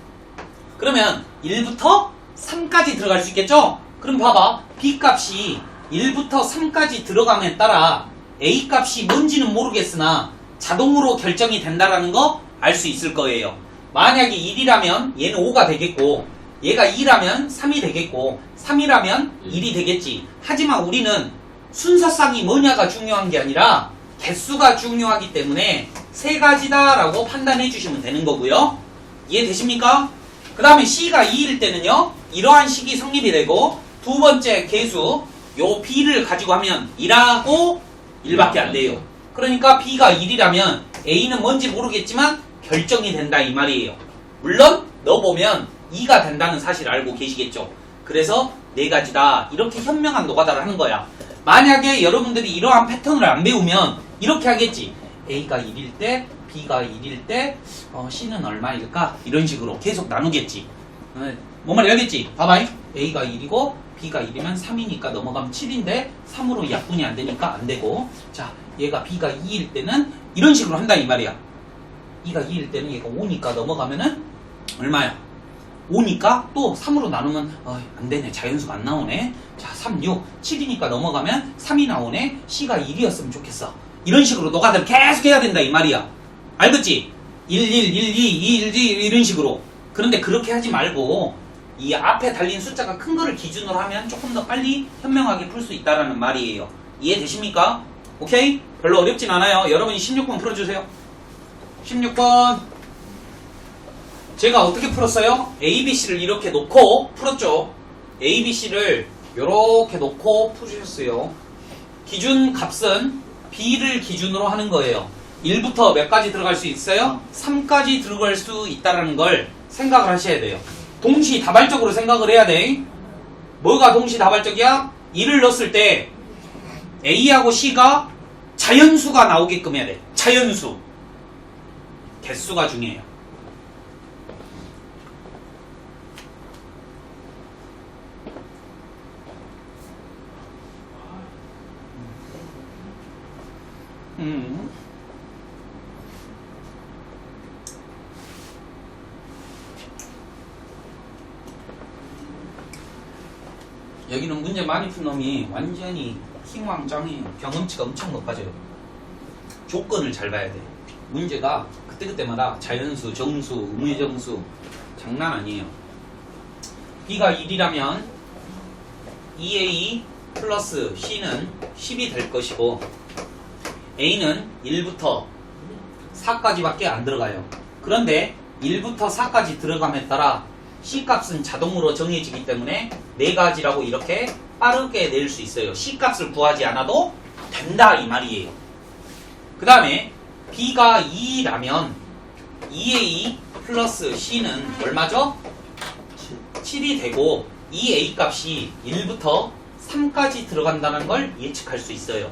그러면 1부터 3까지 들어갈 수 있겠죠? 그럼 봐봐. B 값이 1부터 3까지 들어감에 따라 A 값이 뭔지는 모르겠으나 자동으로 결정이 된다라는 거 알 수 있을 거예요. 만약에 1이라면 얘는 5가 되겠고 얘가 2라면 3이 되겠고 3이라면 1이 되겠지. 하지만 우리는 순서상이 뭐냐가 중요한 게 아니라 개수가 중요하기 때문에 3가지다 라고 판단해 주시면 되는 거고요. 이해되십니까? 그 다음에 C가 2일 때는요 이러한 식이 성립이 되고 두 번째 개수 요 B를 가지고 하면 2하고 1밖에 안 돼요. 그러니까 B가 1이라면 A는 뭔지 모르겠지만 결정이 된다 이 말이에요. 물론 넣어보면 2가 된다는 사실을 알고 계시겠죠. 그래서 4가지다 이렇게 현명한 노가다를 하는 거야. 만약에 여러분들이 이러한 패턴을 안 배우면 이렇게 하겠지. A가 1일 때 B가 1일 때 C는 얼마일까? 이런 식으로 계속 나누겠지. 뭔 말인지 알겠지? 봐봐. A가 1이고 B가 1이면 3이니까 넘어가면 7인데 3으로 약분이 안 되니까 안 되고, 자 얘가 B가 2일 때는 이런 식으로 한다 이 말이야. 2가 2일 때는 얘가 5니까 넘어가면은 얼마야? 5니까 또 3으로 나누면 안 되네. 자연수가 안 나오네. 자 3, 6, 7이니까 넘어가면 3이 나오네. C가 1이었으면 좋겠어. 이런 식으로 노가다를 계속 해야 된다 이 말이야. 알겠지? 1, 1, 1, 2, 1, 2 이런 식으로. 그런데 그렇게 하지 말고 이 앞에 달린 숫자가 큰 거를 기준으로 하면 조금 더 빨리 현명하게 풀 수 있다라는 말이에요. 이해되십니까? 오케이? 별로 어렵진 않아요. 여러분이 16번 풀어주세요. 16번 제가 어떻게 풀었어요? A, B, C를 이렇게 놓고 풀었죠. A, B, C를 이렇게 놓고 푸셨어요. 기준 값은 B를 기준으로 하는 거예요. 1부터 몇 가지 들어갈 수 있어요? 3까지 들어갈 수 있다는 걸 생각을 하셔야 돼요. 동시다발적으로 생각을 해야 돼. 뭐가 동시다발적이야? 1을 넣었을 때 A하고 C가 자연수가 나오게끔 해야 돼. 자연수. 개수가 중요해요. 여기는 문제 많이 푼 놈이 완전히 킹왕짱이에요. 경험치가 엄청 높아져요. 조건을 잘 봐야 돼. 문제가 그때그때마다 자연수, 정수, 의무정수 장난 아니에요. B가 1이라면 2A 플러스 C는 10이 될 것이고 A는 1부터 4까지밖에 안 들어가요. 그런데 1부터 4까지 들어감에 따라 C값은 자동으로 정해지기 때문에 4가지라고 이렇게 빠르게 낼 수 있어요. C값을 구하지 않아도 된다 이 말이에요. 그 다음에 B가 2라면 2A 플러스 C는 얼마죠? 7이 되고 이 A 값이 1부터 3까지 들어간다는 걸 예측할 수 있어요.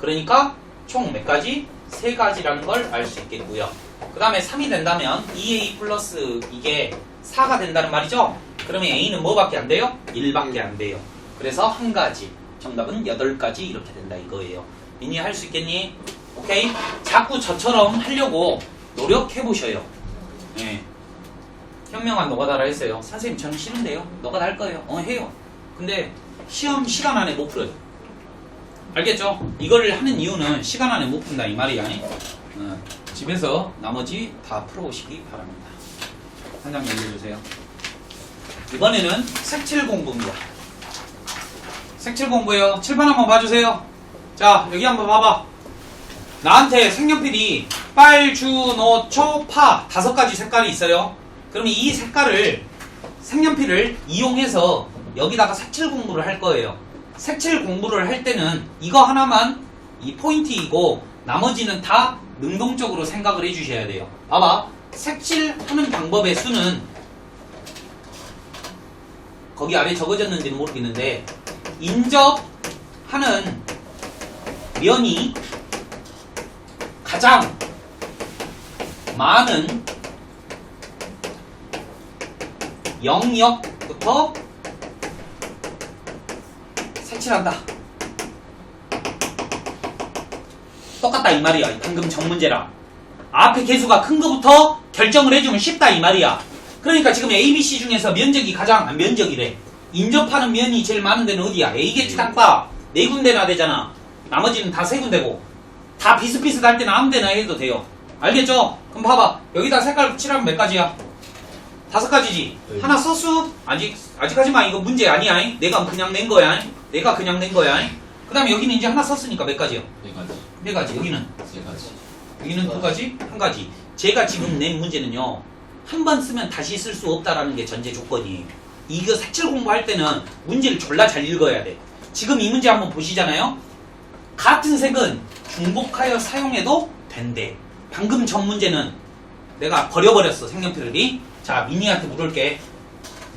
그러니까 총 몇 가지? 3가지라는 걸 알 수 있겠고요. 그 다음에 3이 된다면 2A 플러스 이게 4가 된다는 말이죠? 그러면 A는 뭐밖에 안 돼요? 1밖에 안 돼요. 그래서 한 가지. 정답은 8가지 이렇게 된다 이거예요. 민니 할 수 있겠니? 오케이? 자꾸 저처럼 하려고 노력해보셔요. 예. 현명한 노가다라 했어요. 선생님 저는 싫은데요? 노가다 할 거예요. 해요. 근데 시험 시간 안에 못 풀어요. 알겠죠? 이거를 하는 이유는 시간 안에 못 푼다 이 말이야. 집에서 나머지 다 풀어오시기 바랍니다. 한 장 열려주세요. 이번에는 색칠 공부입니다. 색칠 공부예요. 칠판 한번 봐주세요. 자, 여기 한번 봐봐. 나한테 색연필이 빨, 주, 노, 초, 파 5가지 색깔이 있어요. 그러면 이 색깔을 색연필을 이용해서 여기다가 색칠 공부를 할 거예요. 색칠 공부를 할 때는 이거 하나만 이 포인트이고 나머지는 다 능동적으로 생각을 해주셔야 돼요. 봐봐. 색칠하는 방법의 수는 거기 아래 적어졌는지는 모르겠는데 인접하는 면이 가장 많은 영역부터 색칠한다. 똑같다 이 말이야. 방금 정문제랑 앞에 개수가 큰 거부터 결정을 해주면 쉽다 이 말이야. 그러니까 지금 A, B, C 중에서 면적이 가장 면적이래. 인접하는 면이 제일 많은 데는 어디야? A겠지 딱봐. 4군데나 되잖아. 나머지는 다 3군데고 다 비슷비슷할 때는 아무 데나 해도 돼요. 알겠죠? 그럼 봐봐. 여기다 색깔 칠하면 몇 가지야? 5가지지. 네. 하나 썼수? 아직 하지만 이거 문제 아니야. 내가 그냥 낸 거야. 그 다음에 여기는 이제 하나 썼으니까 몇 가지요? 4가지. 4가지. 여기는? 3가지. 여기는 2가지? 1가지. 제가 지금 낸 문제는요. 한 번 쓰면 다시 쓸 수 없다라는 게 전제 조건이에요. 이거 색칠 공부할 때는 문제를 졸라 잘 읽어야 돼. 지금 이 문제 한번 보시잖아요. 같은 색은 중복하여 사용해도 된대. 방금 전 문제는 내가 버려버렸어. 색연필이. 자, 미니한테 물을게.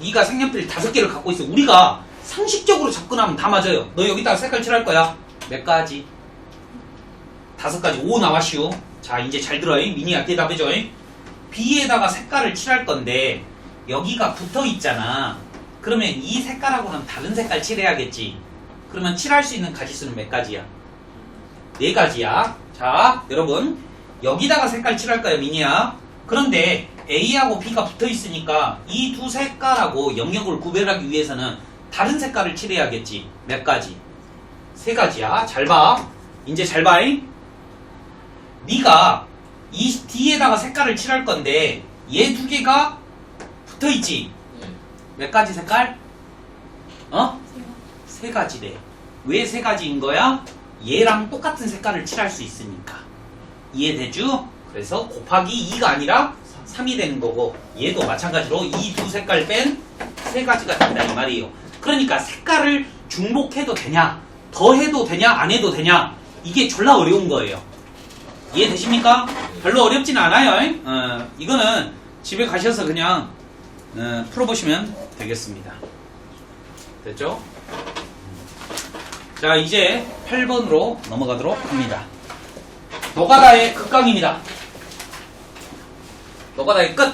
네가 색연필 5개를 갖고 있어. 우리가 상식적으로 접근하면 다 맞아요. 너 여기다가 색깔 칠할 거야. 몇 가지? 5가지. 5 나왔슈. 자, 이제 잘 들어요. 미니야 대답해줘. B에다가 색깔을 칠할 건데 여기가 붙어 있잖아. 그러면 이 색깔하고는 다른 색깔 칠해야겠지. 그러면 칠할 수 있는 가지수는 몇 가지야? 4가지야. 자, 여러분 여기다가 색깔 칠할 거야, 미니야. 그런데 A하고 B가 붙어 있으니까 이 두 색깔하고 영역을 구별하기 위해서는 다른 색깔을 칠해야겠지. 몇 가지? 3가지야. 잘 봐. 이제 잘 봐. 네가 이 D에다가 색깔을 칠할 건데 얘 2개가 붙어 있지. 네. 몇 가지 색깔? 3가지래. 왜 3가지인 거야? 얘랑 똑같은 색깔을 칠할 수 있으니까. 이해되죠? 그래서 곱하기 2가 아니라 3이 되는 거고 얘도 마찬가지로 이 두 색깔 뺀 3가지가 된다 이 말이에요. 그러니까 색깔을 중복해도 되냐, 더 해도 되냐, 안 해도 되냐, 이게 졸라 어려운 거예요. 이해되십니까? 별로 어렵진 않아요. 이거는 집에 가셔서 그냥 풀어보시면 되겠습니다. 됐죠? 자, 이제 8번으로 넘어가도록 합니다. 노가다의 극강입니다. 노가다의 끝!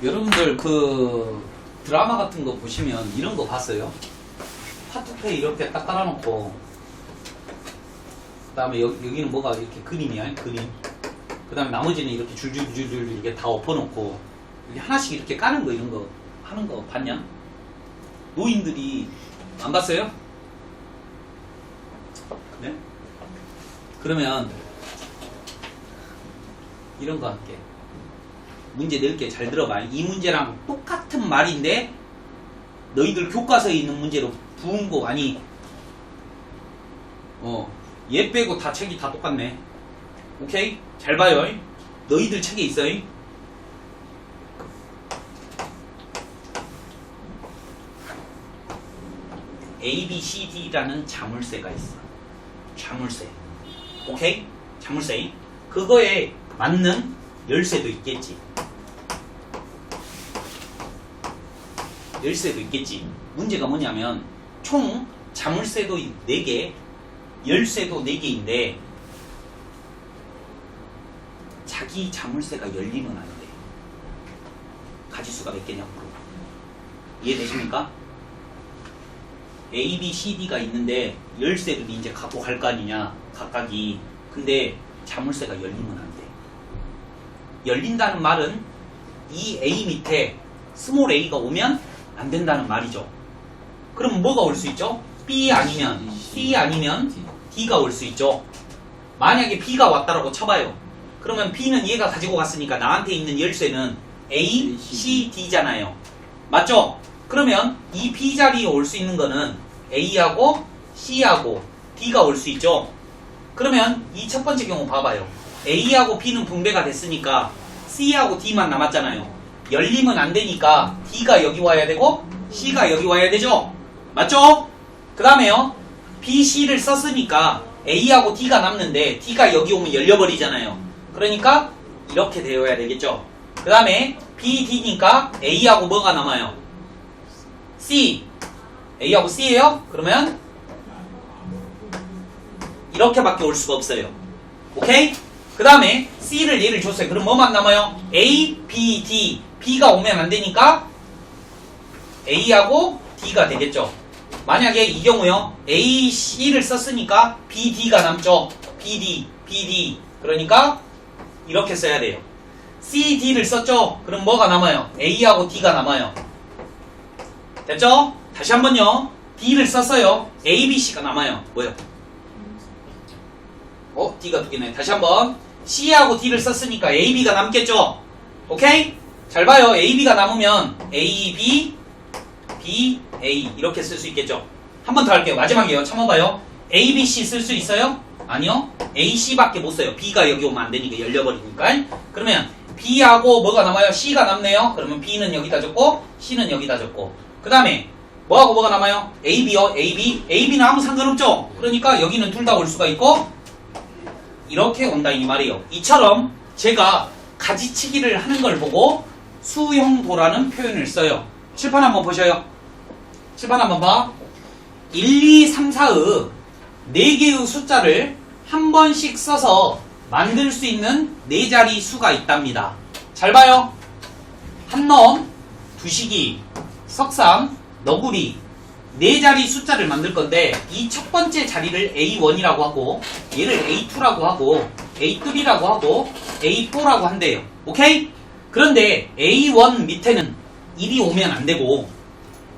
여러분들 그 드라마 같은 거 보시면 이런 거 봤어요? 파투페 이렇게 딱 깔아놓고 그 다음에 여기는 뭐가 이렇게 그림이야, 그림. 그 다음에 나머지는 이렇게 줄줄줄줄 이렇게 다 엎어놓고 이렇게 하나씩 이렇게 까는 거, 이런 거 하는 거 봤냐? 노인들이 안 봤어요? 네? 그러면 이런 거 할게. 문제 낼게. 잘 들어봐. 이 문제랑 똑같은 말인데 너희들 교과서에 있는 문제로 부은 거 아니 얘 빼고 다 책이 다 똑같네. 오케이? 잘 봐요. 너희들 책에 있어요. A, B, C, D라는 자물쇠가 있어. 자물쇠. 오케이? 자물쇠. 그거에 맞는 열쇠도 있겠지. 열쇠도 있겠지. 문제가 뭐냐면 총 자물쇠도 4개, 열쇠도 4개인데 자기 자물쇠가 열리면 안 돼. 가지수가 몇 개냐고. 이해되십니까? A, B, C, D가 있는데 열쇠를 이제 갖고 갈 거 아니냐, 각각이. 근데 자물쇠가 열리면 안 돼. 열린다는 말은 이 A 밑에 스몰 a가 오면 안 된다는 말이죠. 그럼 뭐가 올 수 있죠? B 아니면 C 아니면 D가 올 수 있죠. 만약에 B가 왔다라고 쳐봐요. 그러면 B는 얘가 가지고 갔으니까 나한테 있는 열쇠는 A, C, D잖아요. 맞죠? 그러면 이 B 자리에 올 수 있는 거는 A하고 C하고 D가 올 수 있죠. 그러면 이 첫 번째 경우 봐봐요. A하고 B는 분배가 됐으니까 C하고 D만 남았잖아요. 열리면 안 되니까 D가 여기 와야 되고 C가 여기 와야 되죠. 맞죠? 그 다음에요. B, C를 썼으니까 A하고 D가 남는데 D가 여기 오면 열려버리잖아요. 그러니까 이렇게 되어야 되겠죠. 그 다음에 B, D니까 A하고 뭐가 남아요? C. A하고 C예요? 그러면 이렇게밖에 올 수가 없어요. 오케이? 그 다음에 C를 얘를 줬어요. 그럼 뭐만 남아요? A, B, D. B가 오면 안 되니까 A하고 D가 되겠죠. 만약에 이 경우요. A, C를 썼으니까 B, D가 남죠. B, D, B, D. 그러니까 이렇게 써야 돼요. C, D를 썼죠. 그럼 뭐가 남아요? A하고 D가 남아요. 됐죠? 다시 한번요. D를 썼어요. A, B, C가 남아요. 뭐요? D가 2개네. 다시 한번. C하고 D를 썼으니까 A, B가 남겠죠? 오케이? 잘 봐요. A, B가 남으면 A, B, B, A 이렇게 쓸 수 있겠죠? 한 번 더 할게요. 마지막이에요. 참아봐요. A, B, C 쓸 수 있어요? 아니요. A, C밖에 못 써요. B가 여기 오면 안 되니까 열려버리니까. 그러면 B하고 뭐가 남아요? C가 남네요. 그러면 B는 여기다 적고 C는 여기다 적고. 그 다음에 뭐하고 뭐가 남아요? A, B요. A, B. A, B는 아무 상관없죠? 그러니까 여기는 둘 다 올 수가 있고 이렇게 온다 이 말이에요. 이처럼 제가 가지치기를 하는 걸 보고 수형도라는 표현을 써요. 칠판 한번 보셔요. 칠판 한번 봐. 1, 2, 3, 4의 4개의 숫자를 한 번씩 써서 만들 수 있는 4자리 수가 있답니다. 잘 봐요. 한놈, 두식이, 석삼, 너구리 4자리 숫자를 만들 건데 이 첫 번째 자리를 A1이라고 하고 얘를 A2라고 하고 A3라고 하고 A4라고 한대요. 오케이? 그런데 A1 밑에는 1이 오면 안 되고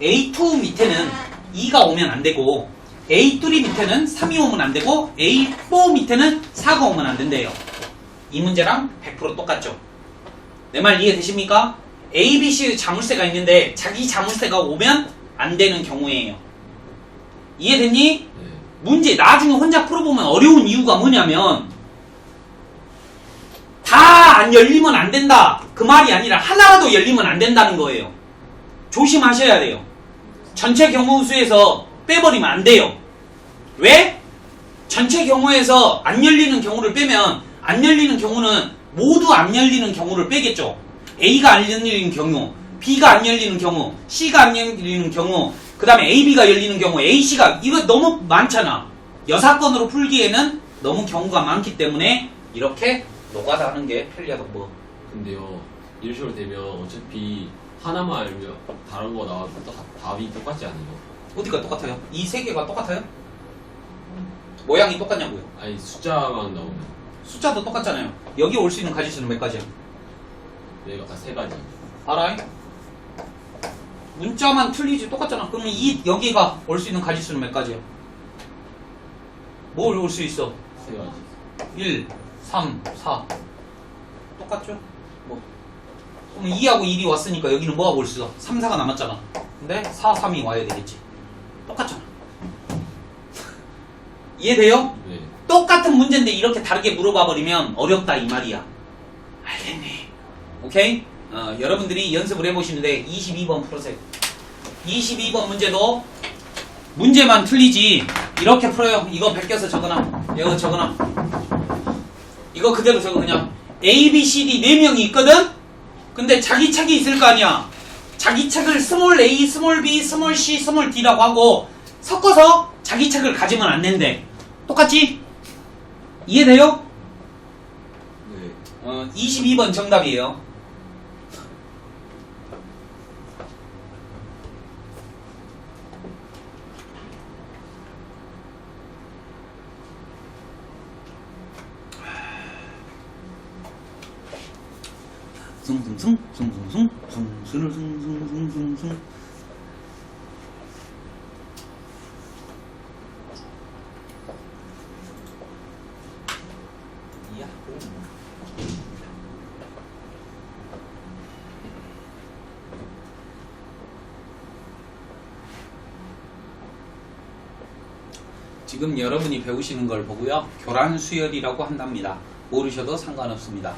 A2 밑에는 2가 오면 안 되고 A3 밑에는 3이 오면 안 되고 A4 밑에는 4가 오면 안 된대요. 이 문제랑 100% 똑같죠? 내 말 이해되십니까? A, B, C의 자물쇠가 있는데 자기 자물쇠가 오면 안 되는 경우에요. 이해됐니? 네. 문제 나중에 혼자 풀어보면 어려운 이유가 뭐냐면 다 안 열리면 안 된다 그 말이 아니라 하나라도 열리면 안 된다는 거예요. 조심하셔야 돼요. 전체 경우수에서 빼버리면 안 돼요. 왜? 전체 경우에서 안 열리는 경우를 빼면 안 열리는 경우는 모두 안 열리는 경우를 빼겠죠. A가 안 열리는 경우, B가 안 열리는 경우, C가 안 열리는 경우, 그 다음에 AB가 열리는 경우, AC가 이거 너무 많잖아. 여사건으로 풀기에는 너무 경우가 많기 때문에 이렇게 노가다 하는 게 편리하다고. 뭐. 근데요, 이런 식으로 되면 어차피 하나만 알면 다른 거 나와도 답이 똑같지 않아요? 어디가 똑같아요? 이 세 개가 똑같아요? 모양이 똑같냐고요? 아니, 숫자만 나오면. 숫자도 똑같잖아요. 여기 올 수 있는 가지수는 몇 가지야? 네, 3가지. 알아요? 문자만 틀리지 똑같잖아. 그러면 여기가 올 수 있는 가지수는 몇 가지야? 뭘 올 수 있어? 3가지. 1, 3, 4 똑같죠? 뭐 그럼 2하고 1이 왔으니까 여기는 뭐가 올 수 있어? 3, 4가 남았잖아. 근데 4, 3이 와야 되겠지. 똑같잖아. 이해돼요? 네. 똑같은 문제인데 이렇게 다르게 물어봐 버리면 어렵다 이 말이야. 알겠니? 오케이? 여러분들이 연습을 해보시는데 22번 풀으세요. 22번 문제도 문제만 틀리지 이렇게 풀어요. 이거 베껴서 적어놔. 이거 적어놔. 이거 그대로 적어. 그냥 A, B, C, D 4명이 있거든? 근데 자기 책이 있을 거 아니야. 자기 책을 스몰 A, 스몰 B, 스몰 C, 스몰 D라고 하고 섞어서 자기 책을 가지면 안 된대. 똑같지? 이해돼요? 네. 22번 정답이에요. 숭숭숭 숭숭숭 숭숭숭숭숭숭숭. 지금 여러분이 배우시는 걸 보고요. 교란수열이라고 한답니다. 모르셔도 상관없습니다.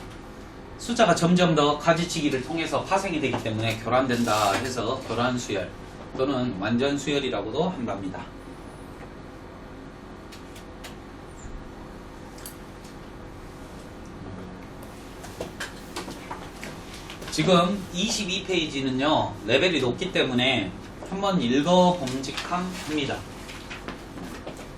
숫자가 점점 더 가지치기를 통해서 파생이 되기 때문에 교란된다 해서 교란수열 또는 완전수열이라고도 한답니다. 지금 22페이지는요. 레벨이 높기 때문에 한번 읽어봄직합니다.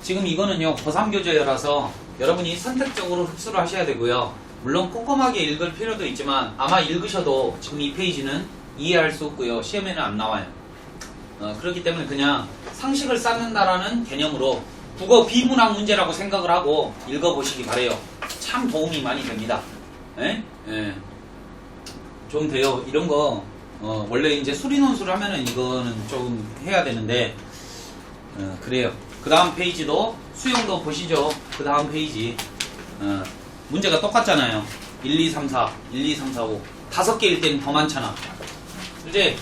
지금 이거는요. 고3 교재라서 여러분이 선택적으로 흡수를 하셔야 되고요. 물론 꼼꼼하게 읽을 필요도 있지만 아마 읽으셔도 지금 이 페이지는 이해할 수 없고요. 시험에는 안 나와요. 그렇기 때문에 그냥 상식을 쌓는다라는 개념으로 국어 비문학 문제라고 생각을 하고 읽어보시기 바래요. 참 도움이 많이 됩니다. 예? 예. 좀 돼요. 이런 거 원래 이제 수리논술을 하면은 이거는 좀 해야 되는데 그래요. 그 다음 페이지도 수용도 보시죠. 그 다음 페이지 문제가 똑같잖아요. 1, 2, 3, 4 1, 2, 3, 4, 5 5개일 땐 더 많잖아. 이제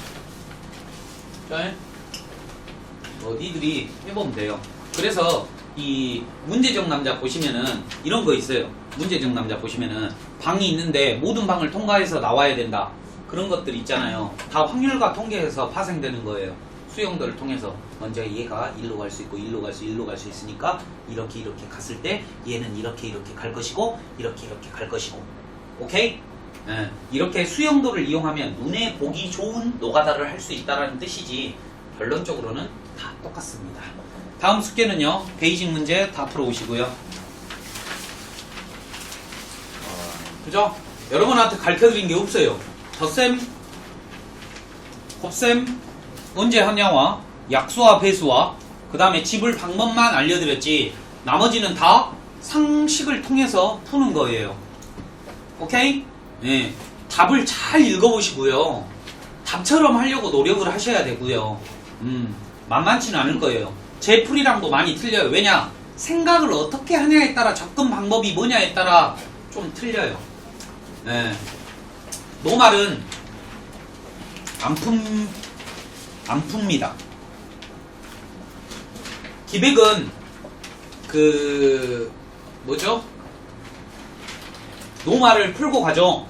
니들이 해보면 돼요. 그래서 이 문제적 남자 보시면은 이런 거 있어요. 문제적 남자 보시면은 방이 있는데 모든 방을 통과해서 나와야 된다. 그런 것들 있잖아요. 다 확률과 통계에서 파생되는 거예요. 수용도를 통해서 먼저 얘가 일로 갈 수 있고 일로 갈 수 있으니까 이렇게 갔을 때 얘는 이렇게 갈 것이고 이렇게 갈 것이고 오케이? 예, 이렇게 수용도를 이용하면 눈에 보기 좋은 노가다를 할 수 있다는 뜻이지 결론적으로는 다 똑같습니다. 다음 숙제는요. 베이직 문제 다 풀어오시고요. 그죠? 여러분한테 가르쳐드린 게 없어요. 덧셈, 곱셈, 언제 하냐와 약수와 배수와 그 다음에 집을 방법만 알려드렸지 나머지는 다 상식을 통해서 푸는 거예요. 오케이? 네. 답을 잘 읽어보시고요. 답처럼 하려고 노력을 하셔야 되고요. 만만치는 않을 거예요. 제 풀이랑도 많이 틀려요. 왜냐? 생각을 어떻게 하냐에 따라 접근 방법이 뭐냐에 따라 좀 틀려요. 네. 노말은 안 풉니다. 기백은 뭐죠? 노말을 풀고 가죠.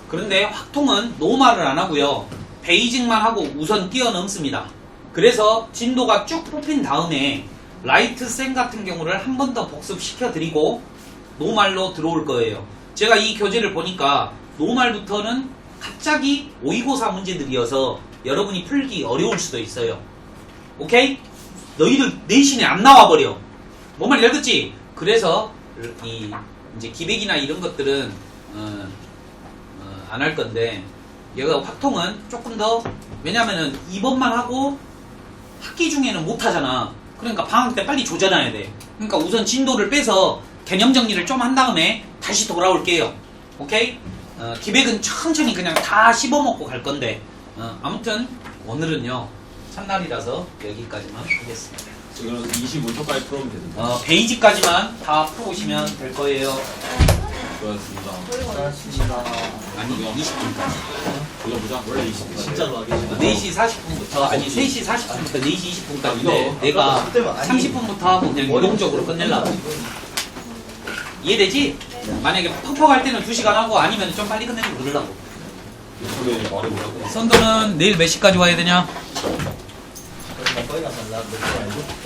그런데 확통은 노말을 안 하고요. 베이직만 하고 우선 뛰어넘습니다. 그래서 진도가 쭉 뽑힌 다음에 라이트 쌤 같은 경우를 한 번 더 복습시켜 드리고 노말로 들어올 거예요. 제가 이 교재를 보니까 노말부터는 갑자기 모의고사 문제들이어서 여러분이 풀기 어려울 수도 있어요. 오케이? 너희들 내신에 안 나와버려. 뭔 말인지 알겠지? 그래서 이제 기백이나 이런 것들은 안 할 건데 얘가 확통은 조금 더 왜냐면은 2번만 하고 학기 중에는 못 하잖아. 그러니까 방학 때 빨리 조져놔야 돼. 그러니까 우선 진도를 빼서 개념 정리를 좀 한 다음에 다시 돌아올게요. 오케이? 기백은 천천히 그냥 다 씹어먹고 갈 건데 아무튼 오늘은요 첫날이라서 여기까지만 하겠습니다. 그럼 25초까지 풀으면 되는데. 베이직까지만 다 풀어오시면 될 거예요. 수고하셨습니다. 저희가 고맙습니다. 아니 20분까지. 불러보자. 원래 20분. 진짜로 와 계시다. 4시 40분부터 아니 3시 40분부터 4시 20분까지인데 이거 내가 그때만 아니. 30분부터 하고 그냥 유동적으로 끝내려고. 이해되지? 만약에 퍽퍽 할 때는 2시간 하고 아니면 좀 빨리 끝내려고 그러려고. 유튜브에 말해보라고. 선도는 내일 몇 시까지 와야 되냐? 거기가 달라. 몇 개 알고?